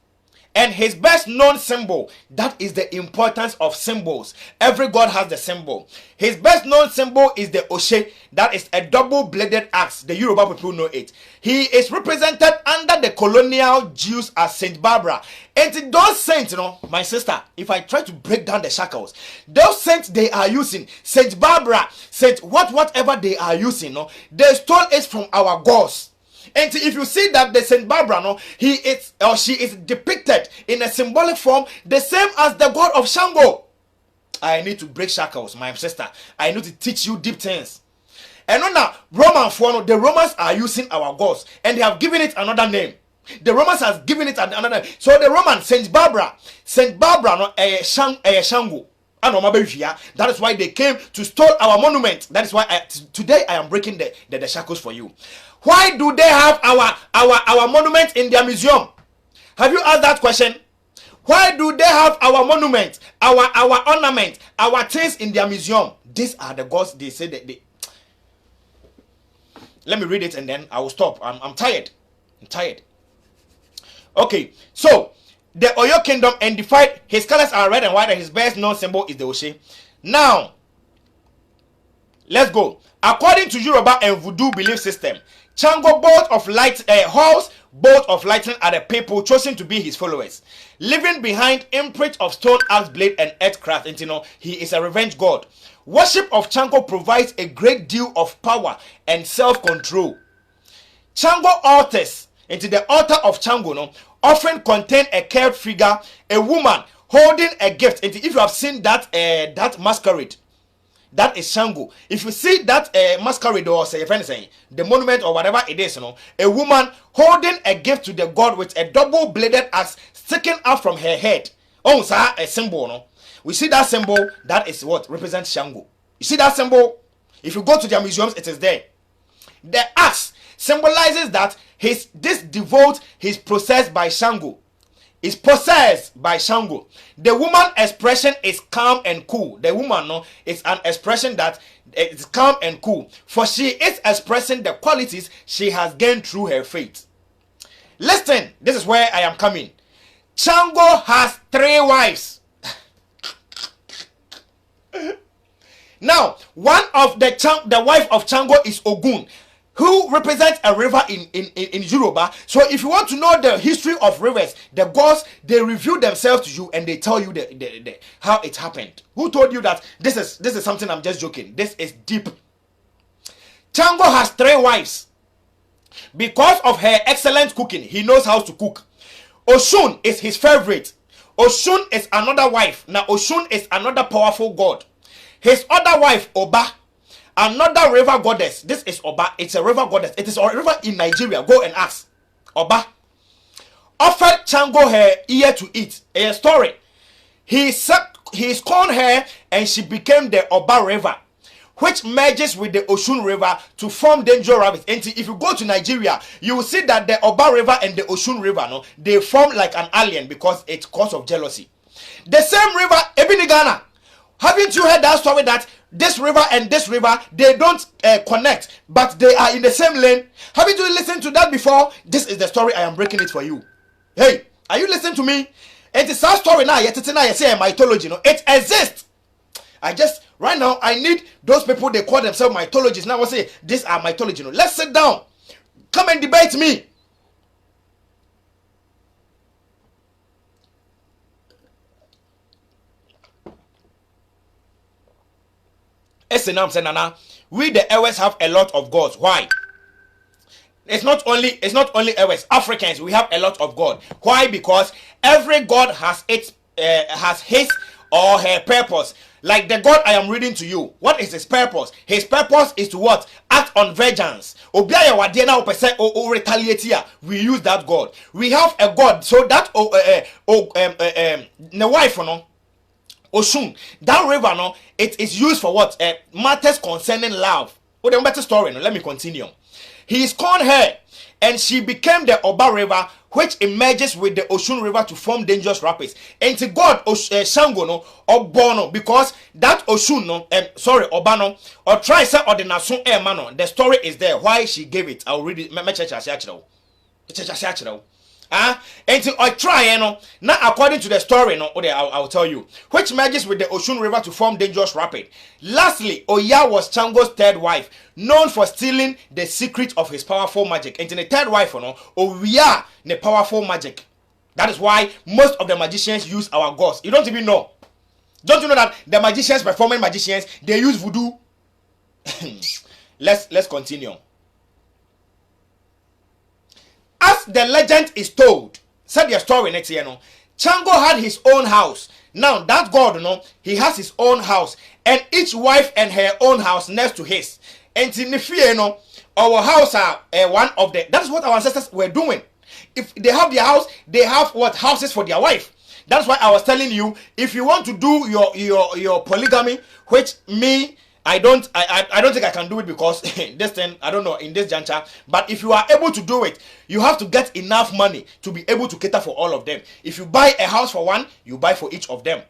And his best known symbol, that is the importance of symbols. Every God has the symbol. His best known symbol is the Oshe, that is a double-bladed axe. The Yoruba people know it. He is represented under the colonial Jews as Saint Barbara. And those saints, my sister, if I try to break down the shackles, those saints they are using, Saint Barbara, Saint whatever they are using, they stole it from our gods. And if you see that the Saint Barbara, he is or she is depicted in a symbolic form, the same as the God of Shango. I need to break shackles, my sister. I need to teach you deep things. And now, the Romans are using our gods, and they have given it another name. The Romans has given it another name. So the Roman Saint Barbara, Shango. That is why they came to steal our monument. That is why today I am breaking the shackles for you. Why do they have our monument in their museum? Have you asked that question? Why do they have our monument, our ornament, our things in their museum? These are the gods. They say that they. Let me read it and then I will stop. I'm tired. I'm tired. Okay, so the Oyo kingdom and defied. His colors are red and white, and his best known symbol is the Oshe. Now, let's go. According to Yoruba and Voodoo belief system, Shango, bolt of light, horse, bolt of lightning are the people chosen to be his followers, leaving behind imprint of stone, axe blade, and earthcraft. And he is a revenge god. Worship of Shango provides a great deal of power and self-control. Shango altars, into the altar of Shango, often contain a carved figure, a woman holding a gift. And if you have seen that masquerade, That is Shango. If you see that masquerade or say, friend saying the monument or whatever it is, a woman holding a gift to the god with a double-bladed axe sticking out from her head. Oh, sir, a symbol, no? We see that symbol. That is what represents Shango. You see that symbol? If you go to their museums, it is there. The axe symbolizes that this devote is possessed by Shango. Is possessed by Shango. The woman expression is calm and cool. The woman, no, is an expression that is calm and cool, for she is expressing the qualities she has gained through her faith. Listen, this is where I am coming. Shango has 3 wives. Now, one of the wife of Shango is Ogun, who represents a river in Yoruba. So if you want to know the history of rivers, the gods, they reveal themselves to you and they tell you the how it happened. Who told you that this is something? I'm just joking. This is deep. Shango has 3 wives. Because of her excellent cooking, he knows how to cook. Oshun is his favorite. Oshun is another wife. Now Oshun is another powerful god. His other wife, Oba, another river goddess. This is Oba. It's a river goddess. It is a river in Nigeria. Go and ask. Oba offered Shango her ear to eat. A story. He scorned her and she became the Oba River, which merges with the Oshun River to form Danger Rapids. And if you go to Nigeria, you will see that the Oba River and the Oshun River, no, they form like an alien because it's cause of jealousy. The same river, Ebinigana. Haven't you heard that story that this river and this river, they don't connect, but they are in the same lane? Haven't you listened to that before? This is the story. I am breaking it for you. Hey, are you listening to me? It is our story now. Yet it's now. You say mythology. No, it exists. Right now, I need those people. They call themselves mythologists. Now I say these are mythology. No, let's sit down. Come and debate me. Nana, we the Ewes have a lot of gods. Why? It's not only Ewes. Africans, we have a lot of God. Why? Because every god has his or her purpose. Like the God I am reading to you, what is his purpose? His purpose is to what? Act on vengeance. Obiaya wadena opese o retaliate here. We use that God. We have a God, so that the wife, no. Oshun, that river, no, it is used for what? Matters concerning love. Oh, the better story. No? Let me continue. He scorned her, and she became the Oba River, which emerges with the Oshun River to form Dangerous Rapids. And to God, Shango, no, or Bono, because that Oshun, no, Obano, or try say or the Nasun mano. The story is there. Why she gave it? I'll read it. And I try, now according to the story, I'll tell you, which merges with the Oshun River to form Dangerous Rapid. Lastly, Oya was Shango's 3rd wife, known for stealing the secret of his powerful magic. And the 3rd wife, Oya, the powerful magic. That is why most of the magicians use our gods. You don't even know. Don't you know that the magicians, performing magicians, they use voodoo? Let's continue. As the legend is told, said the story next year, Shango had his own house. Now that God, he has his own house, and each wife and her own house next to his. And in the fear, our house are one of the. That's what our ancestors were doing. If they have their house, they have what houses for their wife. That's why I was telling you, if you want to do your polygamy, which me. I don't think I can do it because this thing, I don't know, in this juncture. But if you are able to do it, you have to get enough money to be able to cater for all of them. If you buy a house for one, you buy for each of them.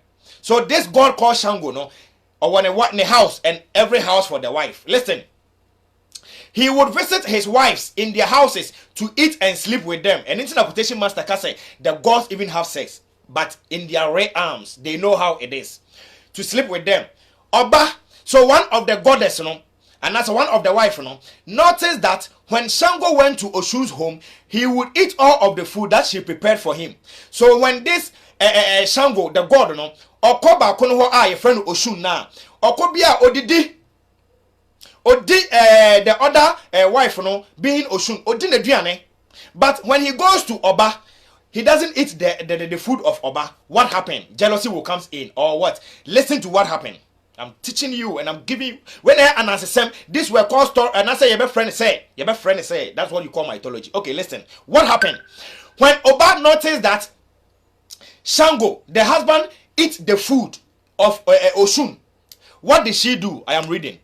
So this God called Shango, or when a house and every house for the wife. Listen, he would visit his wives in their houses to eat and sleep with them. And interpretation master can say the gods even have sex, but in their right arms, they know how it is to sleep with them. Oba. So one of the goddess, and that's one of the wife, noticed that when Shango went to Oshun's home, he would eat all of the food that she prepared for him. So when this Shango, the god, Okoba kono ho friend Oshun na, Okobia odidi, the other wife, being Oshun, odi ne. But when he goes to Oba, he doesn't eat the food of Oba. What happened? Jealousy will come in, or what? Listen to what happened. I'm teaching you and I'm giving you. When I answer this were called story, and I say your friend say, that's what you call mythology. Okay, listen. What happened? When Oba noticed that Shango, the husband, eat the food of Oshun, what did she do? I am reading.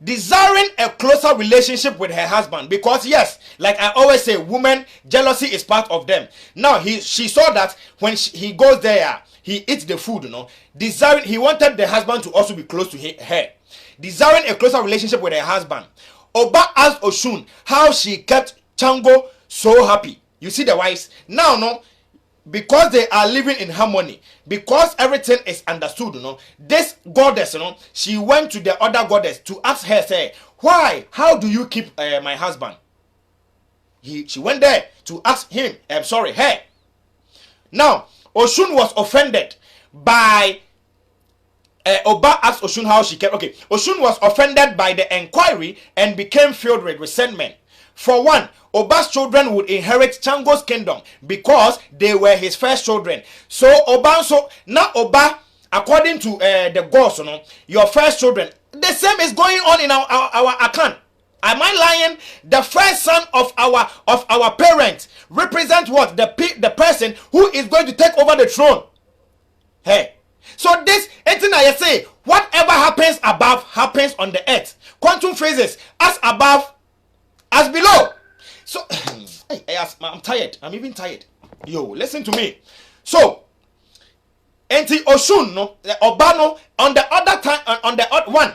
Desiring a closer relationship with her husband, because yes, like I always say, women, jealousy is part of them. Now she saw that when he goes there, he eats the food, desiring, he wanted the husband to also be close to her, desiring a closer relationship with her husband. Oba asked Oshun how she kept Chango so happy. You see the wives now, because they are living in harmony, because everything is understood, this goddess, she went to the other goddess to ask her, say, why, how do you keep my husband? She went there to ask him, her. Now Oshun was offended by Oba asked Oshun how she kept. Okay, Oshun was offended by the enquiry and became filled with resentment. For one, Oba's children would inherit Chango's kingdom because they were his first children. So now Oba, according to the gods, your first children, the same is going on in our account. Am I lying? The first son of our parents represent what? The person who is going to take over the throne. Hey. So this anything I say, whatever happens above happens on the earth. Quantum physics, as above, as below. So I'm tired. I'm even tired. Yo, listen to me. So Enti Oshun Obano on the other time on the other one,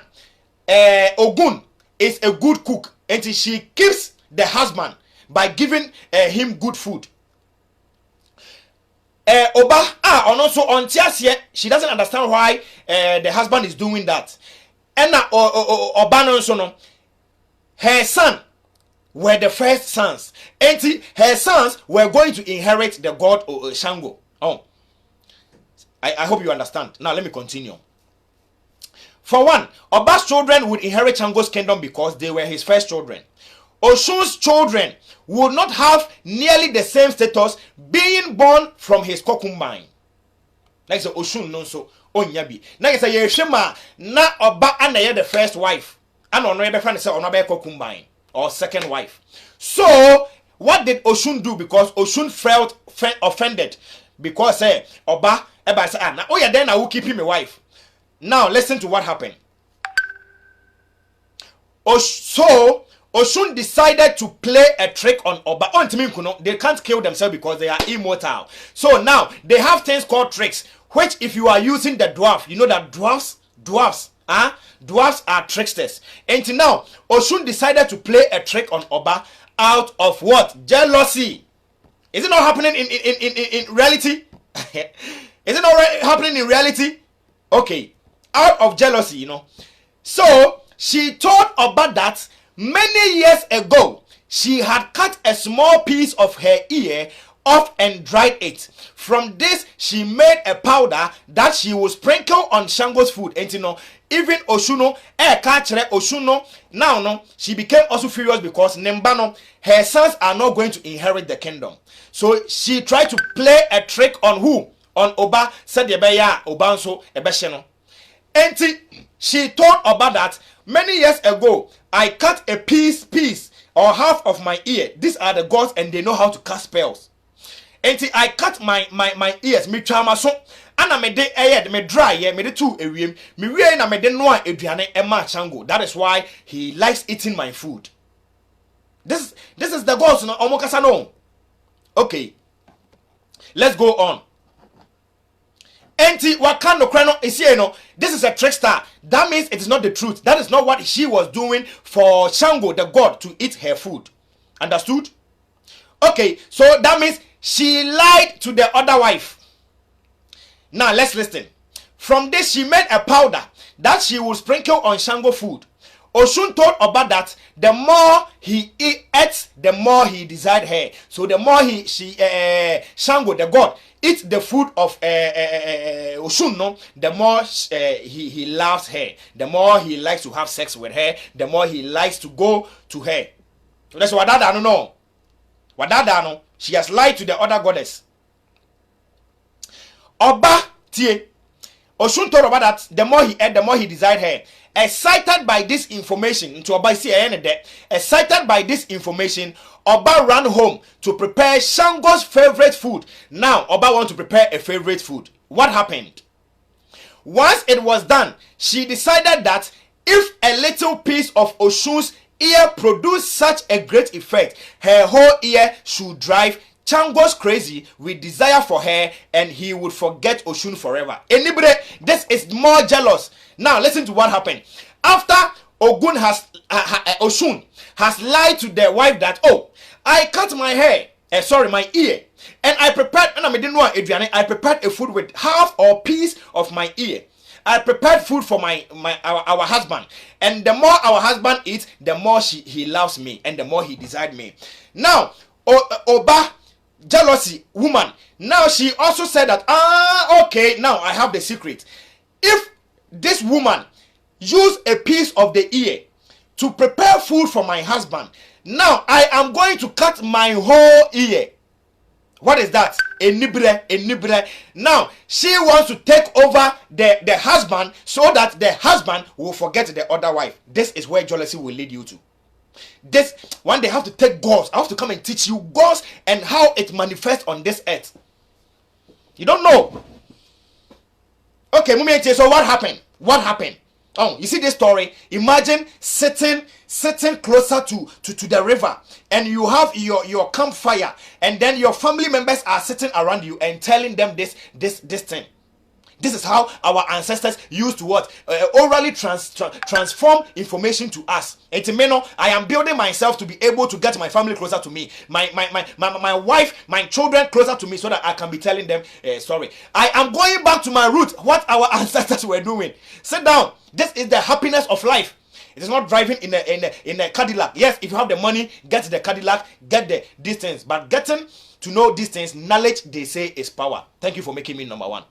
Ogun is a good cook, and she keeps the husband by giving him good food. Oba and also on Tiasie, she doesn't understand why the husband is doing that. And Obano also her son were the first sons, and her sons were going to inherit the god Shango. I hope you understand. Now let me continue. For one, Oba's children would inherit Shango's kingdom because they were his first children. Oshun's children would not have nearly the same status being born from his concubine. Like so Oshun no so onyabi. Like say yeshema na Oba and the first wife. And on be friend say onobe concubine or second wife. So what did Oshun do? Because Oshun felt offended because Oba eba say na oh yeah then I will keep him a wife. Now listen to what happened. So Oshun decided to play a trick on Oba. They can't kill themselves because they are immortal. So now they have things called tricks, which if you are using the dwarf, you know that dwarfs are tricksters. And now Oshun decided to play a trick on Oba out of what? Jealousy. Is it not happening in reality? Is it not happening in reality? Okay. Out of jealousy, So she told Oba that many years ago she had cut a small piece of her ear off and dried it. From this she made a powder that she would sprinkle on Shango's food. And even Oshuno, Oshuno, now she became also furious because Nembano, her sons are not going to inherit the kingdom. So she tried to play a trick on who? On Oba, said Yebeya, Obanso, Ebesheno. And she told Oba that many years ago I cut a piece or half of my ear. These are the gods and they know how to cast spells. And I cut my ears, me chama so, and I made the me dry, me the two ewiem, me we na me de noa eduane ema Chango. That is why he likes eating my food. This is the gods no omokasa no. Okay. Let's go on. Enti wakano krano is here this is a trickster. That means it is not the truth. That is not what she was doing for Shango the god to eat her food. Understood? Okay, so that means she lied to the other wife. Now let's listen. From this she made a powder that she would sprinkle on Shango food. Oshun told Oba that the more he ate, the more he desired her. So the more Shango the god eats the food of Oshun, the more he loves her. The more he likes to have sex with her. The more he likes to go to her. So that's what I don't know. What I know. She has lied to the other goddess. Oba tie. Oshun told Oba that the more he ate, the more he desired her. Excited by this information, into Oba excited by this information, Oba ran home to prepare Shango's favorite food. Now, Oba wants to prepare a favorite food. What happened? Once it was done, she decided that if a little piece of Oshun's ear produced such a great effect, her whole ear should drive Chango's crazy with desire for her, and he would forget Oshun forever. Anybody, this is more jealous. Now listen to what happened. After Oshun has lied to the wife that, oh, I cut my hair, my ear, and I prepared, I prepared a food with half or piece of my ear. I prepared food for our husband, and the more our husband eats, the more he loves me, and the more he desired me. Now, Oba, jealousy woman, now she also said that, okay, now I have the secret. If this woman use a piece of the ear to prepare food for my husband, now I am going to cut my whole ear. What is that? A nibre. Now she wants to take over the husband so that the husband will forget the other wife. This is where jealousy will lead you to. This one, they have to take gods. I have to come and teach you gods and how it manifests on this earth. You don't know. Okay, so what happened? What happened? Oh, you see this story? Imagine sitting closer to the river, and you have your campfire, and then your family members are sitting around you and telling them this thing. This is how our ancestors used to what? Orally transform information to us. I am building myself to be able to get my family closer to me, my wife, my children closer to me, so that I can be telling them, sorry. I am going back to my roots, what our ancestors were doing. Sit down. This is the happiness of life. It is not driving in a Cadillac. Yes, if you have the money, get the Cadillac, get the distance. But getting to know these things, knowledge, they say, is power. Thank you for making me number one.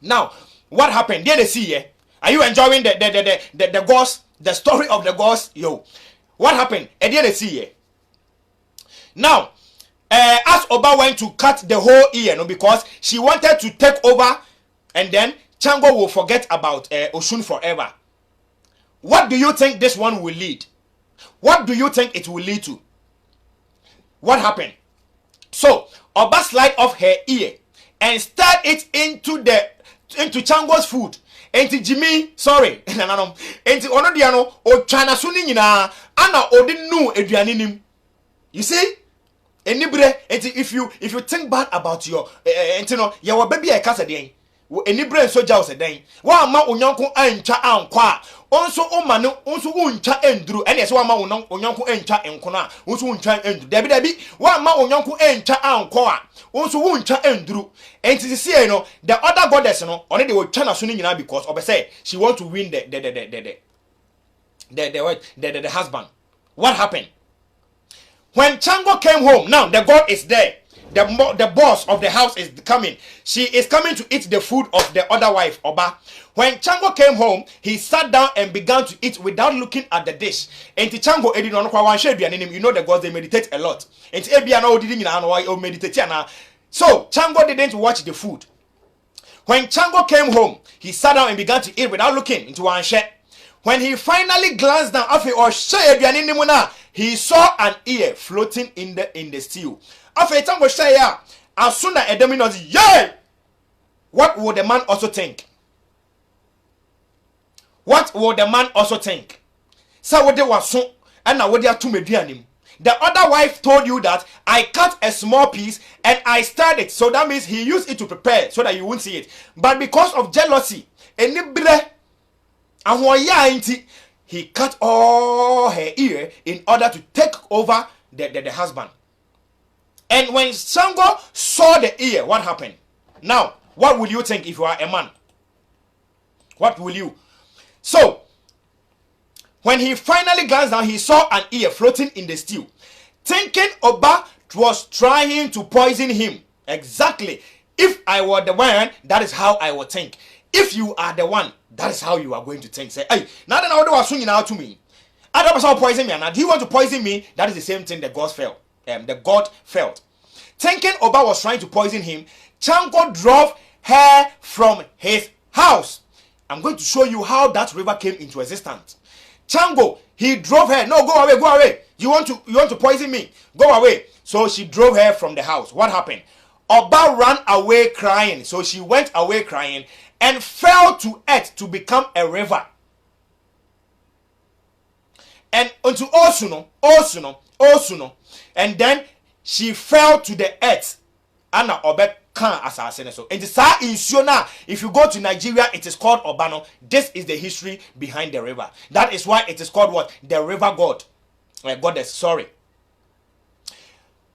Now, what happened? There they see, yeah? Are you enjoying the ghost, the story of the ghost? Yo, what happened? And there they see, yeah? Now, as Oba went to cut the whole ear, because she wanted to take over, and then Chango will forget about Oshun forever. What do you think this one will lead? What do you think it will lead to? What happened? So, Oba slide off her ear and stirred it into Chango's food. Enti Jimmy, sorry, enti ono diano o chana suni nyina ana odinu eduaninim. You see? Enibre, enti if you think bad about your enti no ye wa baby e kasa den. Enibre so jaw se den. Wa ma onyanko antwa ankwa. Onso oma no onso untwa enduru. Ene se wa ma onyanko antwa enkono a onso untwa enduru. Dabi wa ma onyanko antwa ankwa a onso untwa enduru. Enti sisi no the other goddess no one dey wo twa na so ni nyina because obe say she want to win the husband. What happened? When Chango came home, now the god is there. The boss of the house is coming. She is coming to eat the food of the other wife, Oba. When Chango came home, he sat down and began to eat without looking at the dish. And Chango edit on you know the gods, they meditate a lot. And so Chango didn't watch the food. When Chango came home, he sat down and began to eat without looking into one share. When he finally glanced down, he saw an ear floating in the stew. After Chango say, as soon as Edemi knows, yay! What would the man also think? What would the man also think? So what they was so, and now what they are to medianim. The other wife told you that I cut a small piece and I stirred it. So that means he used it to prepare so that you won't see it. But because of jealousy, he cut all her ear in order to take over the husband. And when Sango saw the ear, what happened? Now, what will you think if you are a man? What will you? So, when he finally glanced down, he saw an ear floating in the stew. Thinking Oba was trying to poison him. Exactly. If I were the one, that is how I would think. If you are the one, that is how you are going to think. Say, hey, now that I was swinging out to me. I don't want to poison me. And do you want to poison me? That is the same thing the God felt. The God felt. Thinking Oba was trying to poison him, Chango drove her from his house. I'm going to show you how that river came into existence. Chango, he drove her. No, go away, go away. You want to poison me? Go away. So she drove her from the house. What happened? Oba ran away crying. So she went away crying and fell to earth to become a river. And unto Osuno. And then she fell to the earth. Anna Obe can assassinate. So in the if you go to Nigeria, it is called Obano. This is the history behind the river. That is why it is called what? The river god. Goddess, sorry.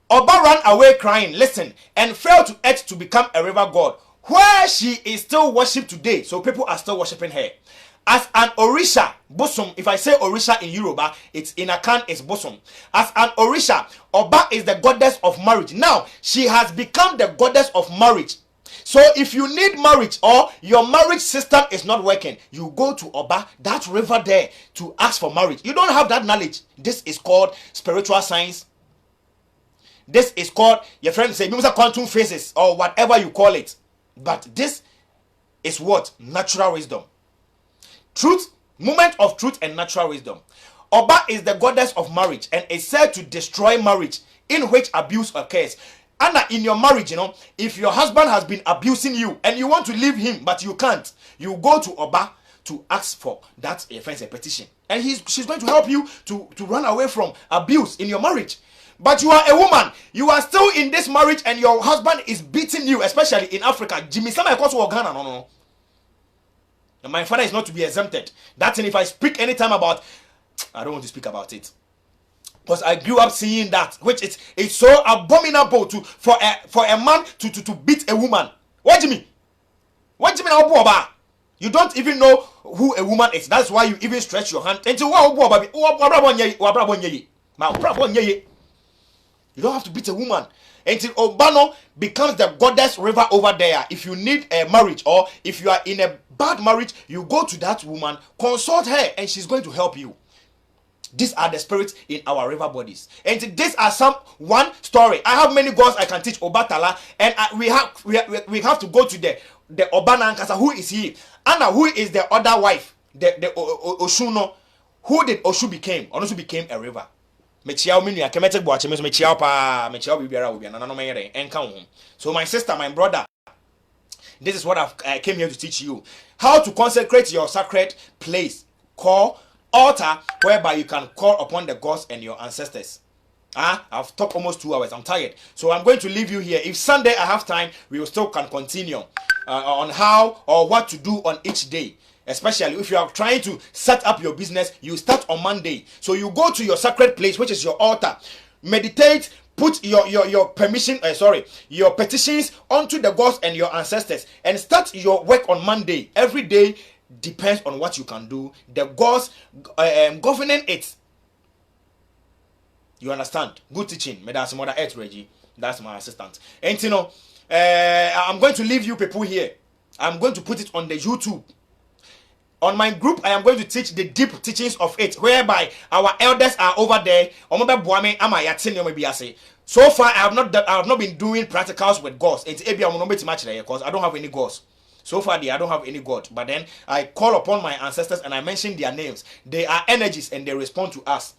Oba ran away crying, listen, and fell to earth to become a river god, where she is still worshipped today. So people are still worshipping her. As an Orisha, bosom, if I say Orisha in Yoruba, it's in Akan, it's bosom. As an Orisha, Oba is the goddess of marriage. Now, she has become the goddess of marriage. So if you need marriage or your marriage system is not working, you go to Oba, that river there, to ask for marriage. You don't have that knowledge. This is called spiritual science. This is called, your friends say, quantum physics or whatever you call it. But this is what? Natural wisdom. Truth, moment of truth and natural wisdom. Oba is the goddess of marriage and is said to destroy marriage in which abuse occurs. And in your marriage, if your husband has been abusing you and you want to leave him but you can't, you go to Oba to ask for that offense, a petition, and she's going to help you to run away from abuse in your marriage. But you are a woman, you are still in this marriage and your husband is beating you, especially in Africa. Jimmy, somebody calls you Ghana, no. And my father is not to be exempted. That's if I speak anytime about, I don't want to speak about it, because I grew up seeing that, which it's so abominable for a man to beat a woman. What do you mean? What do you mean? You don't even know who a woman is. That's why you even stretch your hand. You don't have to beat a woman until Obano becomes the goddess river over there. If you need a marriage or if you are in a bad marriage, you go to that woman, consult her, and she's going to help you. These are the spirits in our river bodies. And these are one story. I have many gods I can teach Obatala, and we have to go to the Obana Ankasa. Who is he? Anna, who is the other wife? The Oshuno. Who did Oshu became? Onoshu became a river. So my sister, my brother, this is what I came here to teach you. How to consecrate your sacred place. Call altar, whereby you can call upon the gods and your ancestors. I've talked almost 2 hours. I'm tired. So I'm going to leave you here. If Sunday I have time, we will still can continue on how or what to do on each day. Especially if you are trying to set up your business, you start on Monday. So you go to your sacred place, which is your altar. Meditate, put your petitions onto the gods and your ancestors, and start your work on Monday. Every day depends on what you can do. The gods governing it. You understand? Good teaching. That's Mother Earth Reggie. That's my assistant. And I'm going to leave you people here. I'm going to put it on the YouTube. On my group, I am going to teach the deep teachings of it, whereby our elders are over there. So far, I have not been doing practicals with gods. Because I don't have any gods. So far, I don't have any god. But then I call upon my ancestors and I mention their names. They are energies and they respond to us.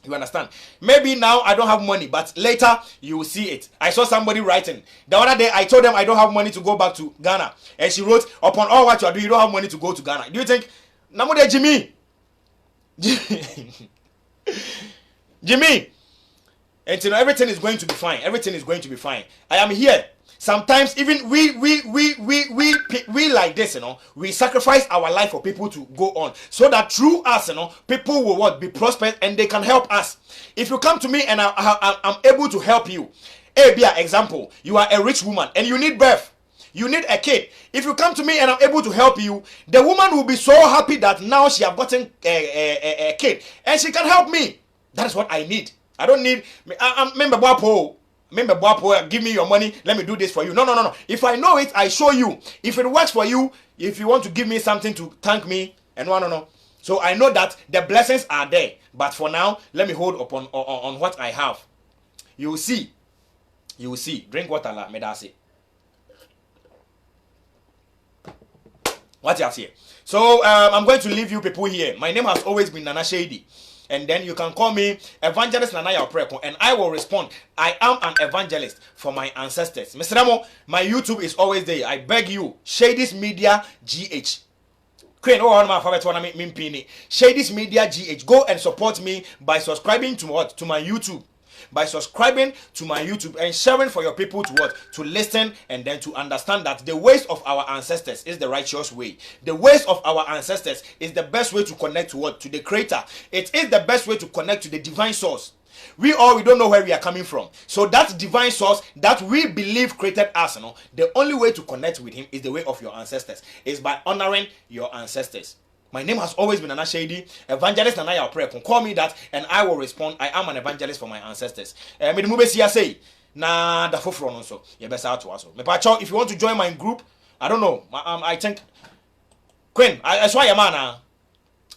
You understand? Maybe now I don't have money, but later you will see it. I saw somebody writing. The other day I told them I don't have money to go back to Ghana. And she wrote, upon all what you are doing, you don't have money to go to Ghana. Do you think, Namude Jimmy? Jimmy? And everything is going to be fine. Everything is going to be fine. I am here. Sometimes even we like this, we sacrifice our life for people to go on, so that through us, people will be prosperous and they can help us. If you come to me and I'm able to help you, example, you are a rich woman and you need birth, you need a kid. If you come to me and I'm able to help you, the woman will be so happy that now she have gotten a kid and she can help me. That is what I need. I don't need. Remember, give me your money. Let me do this for you. No. If I know it, I show you. If it works for you, if you want to give me something to thank me, and no. So I know that the blessings are there. But for now, let me hold upon on what I have. You will see. Drink water, la medase. What you say? So I'm going to leave you people here. My name has always been Nana Shady. And then you can call me Evangelist Nana Yapreko, and I will respond. I am an evangelist for my ancestors. Mr. Ramo, my YouTube is always there. I beg you, Shady's Media GH. Shady's Media GH. Go and support me by subscribing to what? To my YouTube. By subscribing to my YouTube and sharing for your people to what? To listen and then to understand that the ways of our ancestors is the righteous way. The ways of our ancestors is the best way to connect to what? To the Creator. It is the best way to connect to the divine source. We don't know where we are coming from. So that divine source that we believe created us, the only way to connect with him is the way of your ancestors. Is by honoring your ancestors. My name has always been Nana Shady, Evangelist Nana Yapreko. Call me that and I will respond. I am an evangelist for my ancestors. If you want to join my group, I don't know. I think Queen, I saw your man.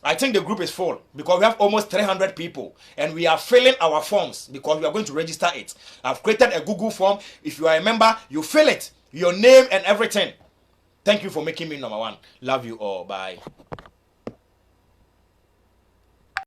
I think the group is full because we have almost 300 people and we are filling our forms because we are going to register it. I've created a Google form. If you are a member, you fill it, your name and everything. Thank you for making me number one. Love you all. Bye.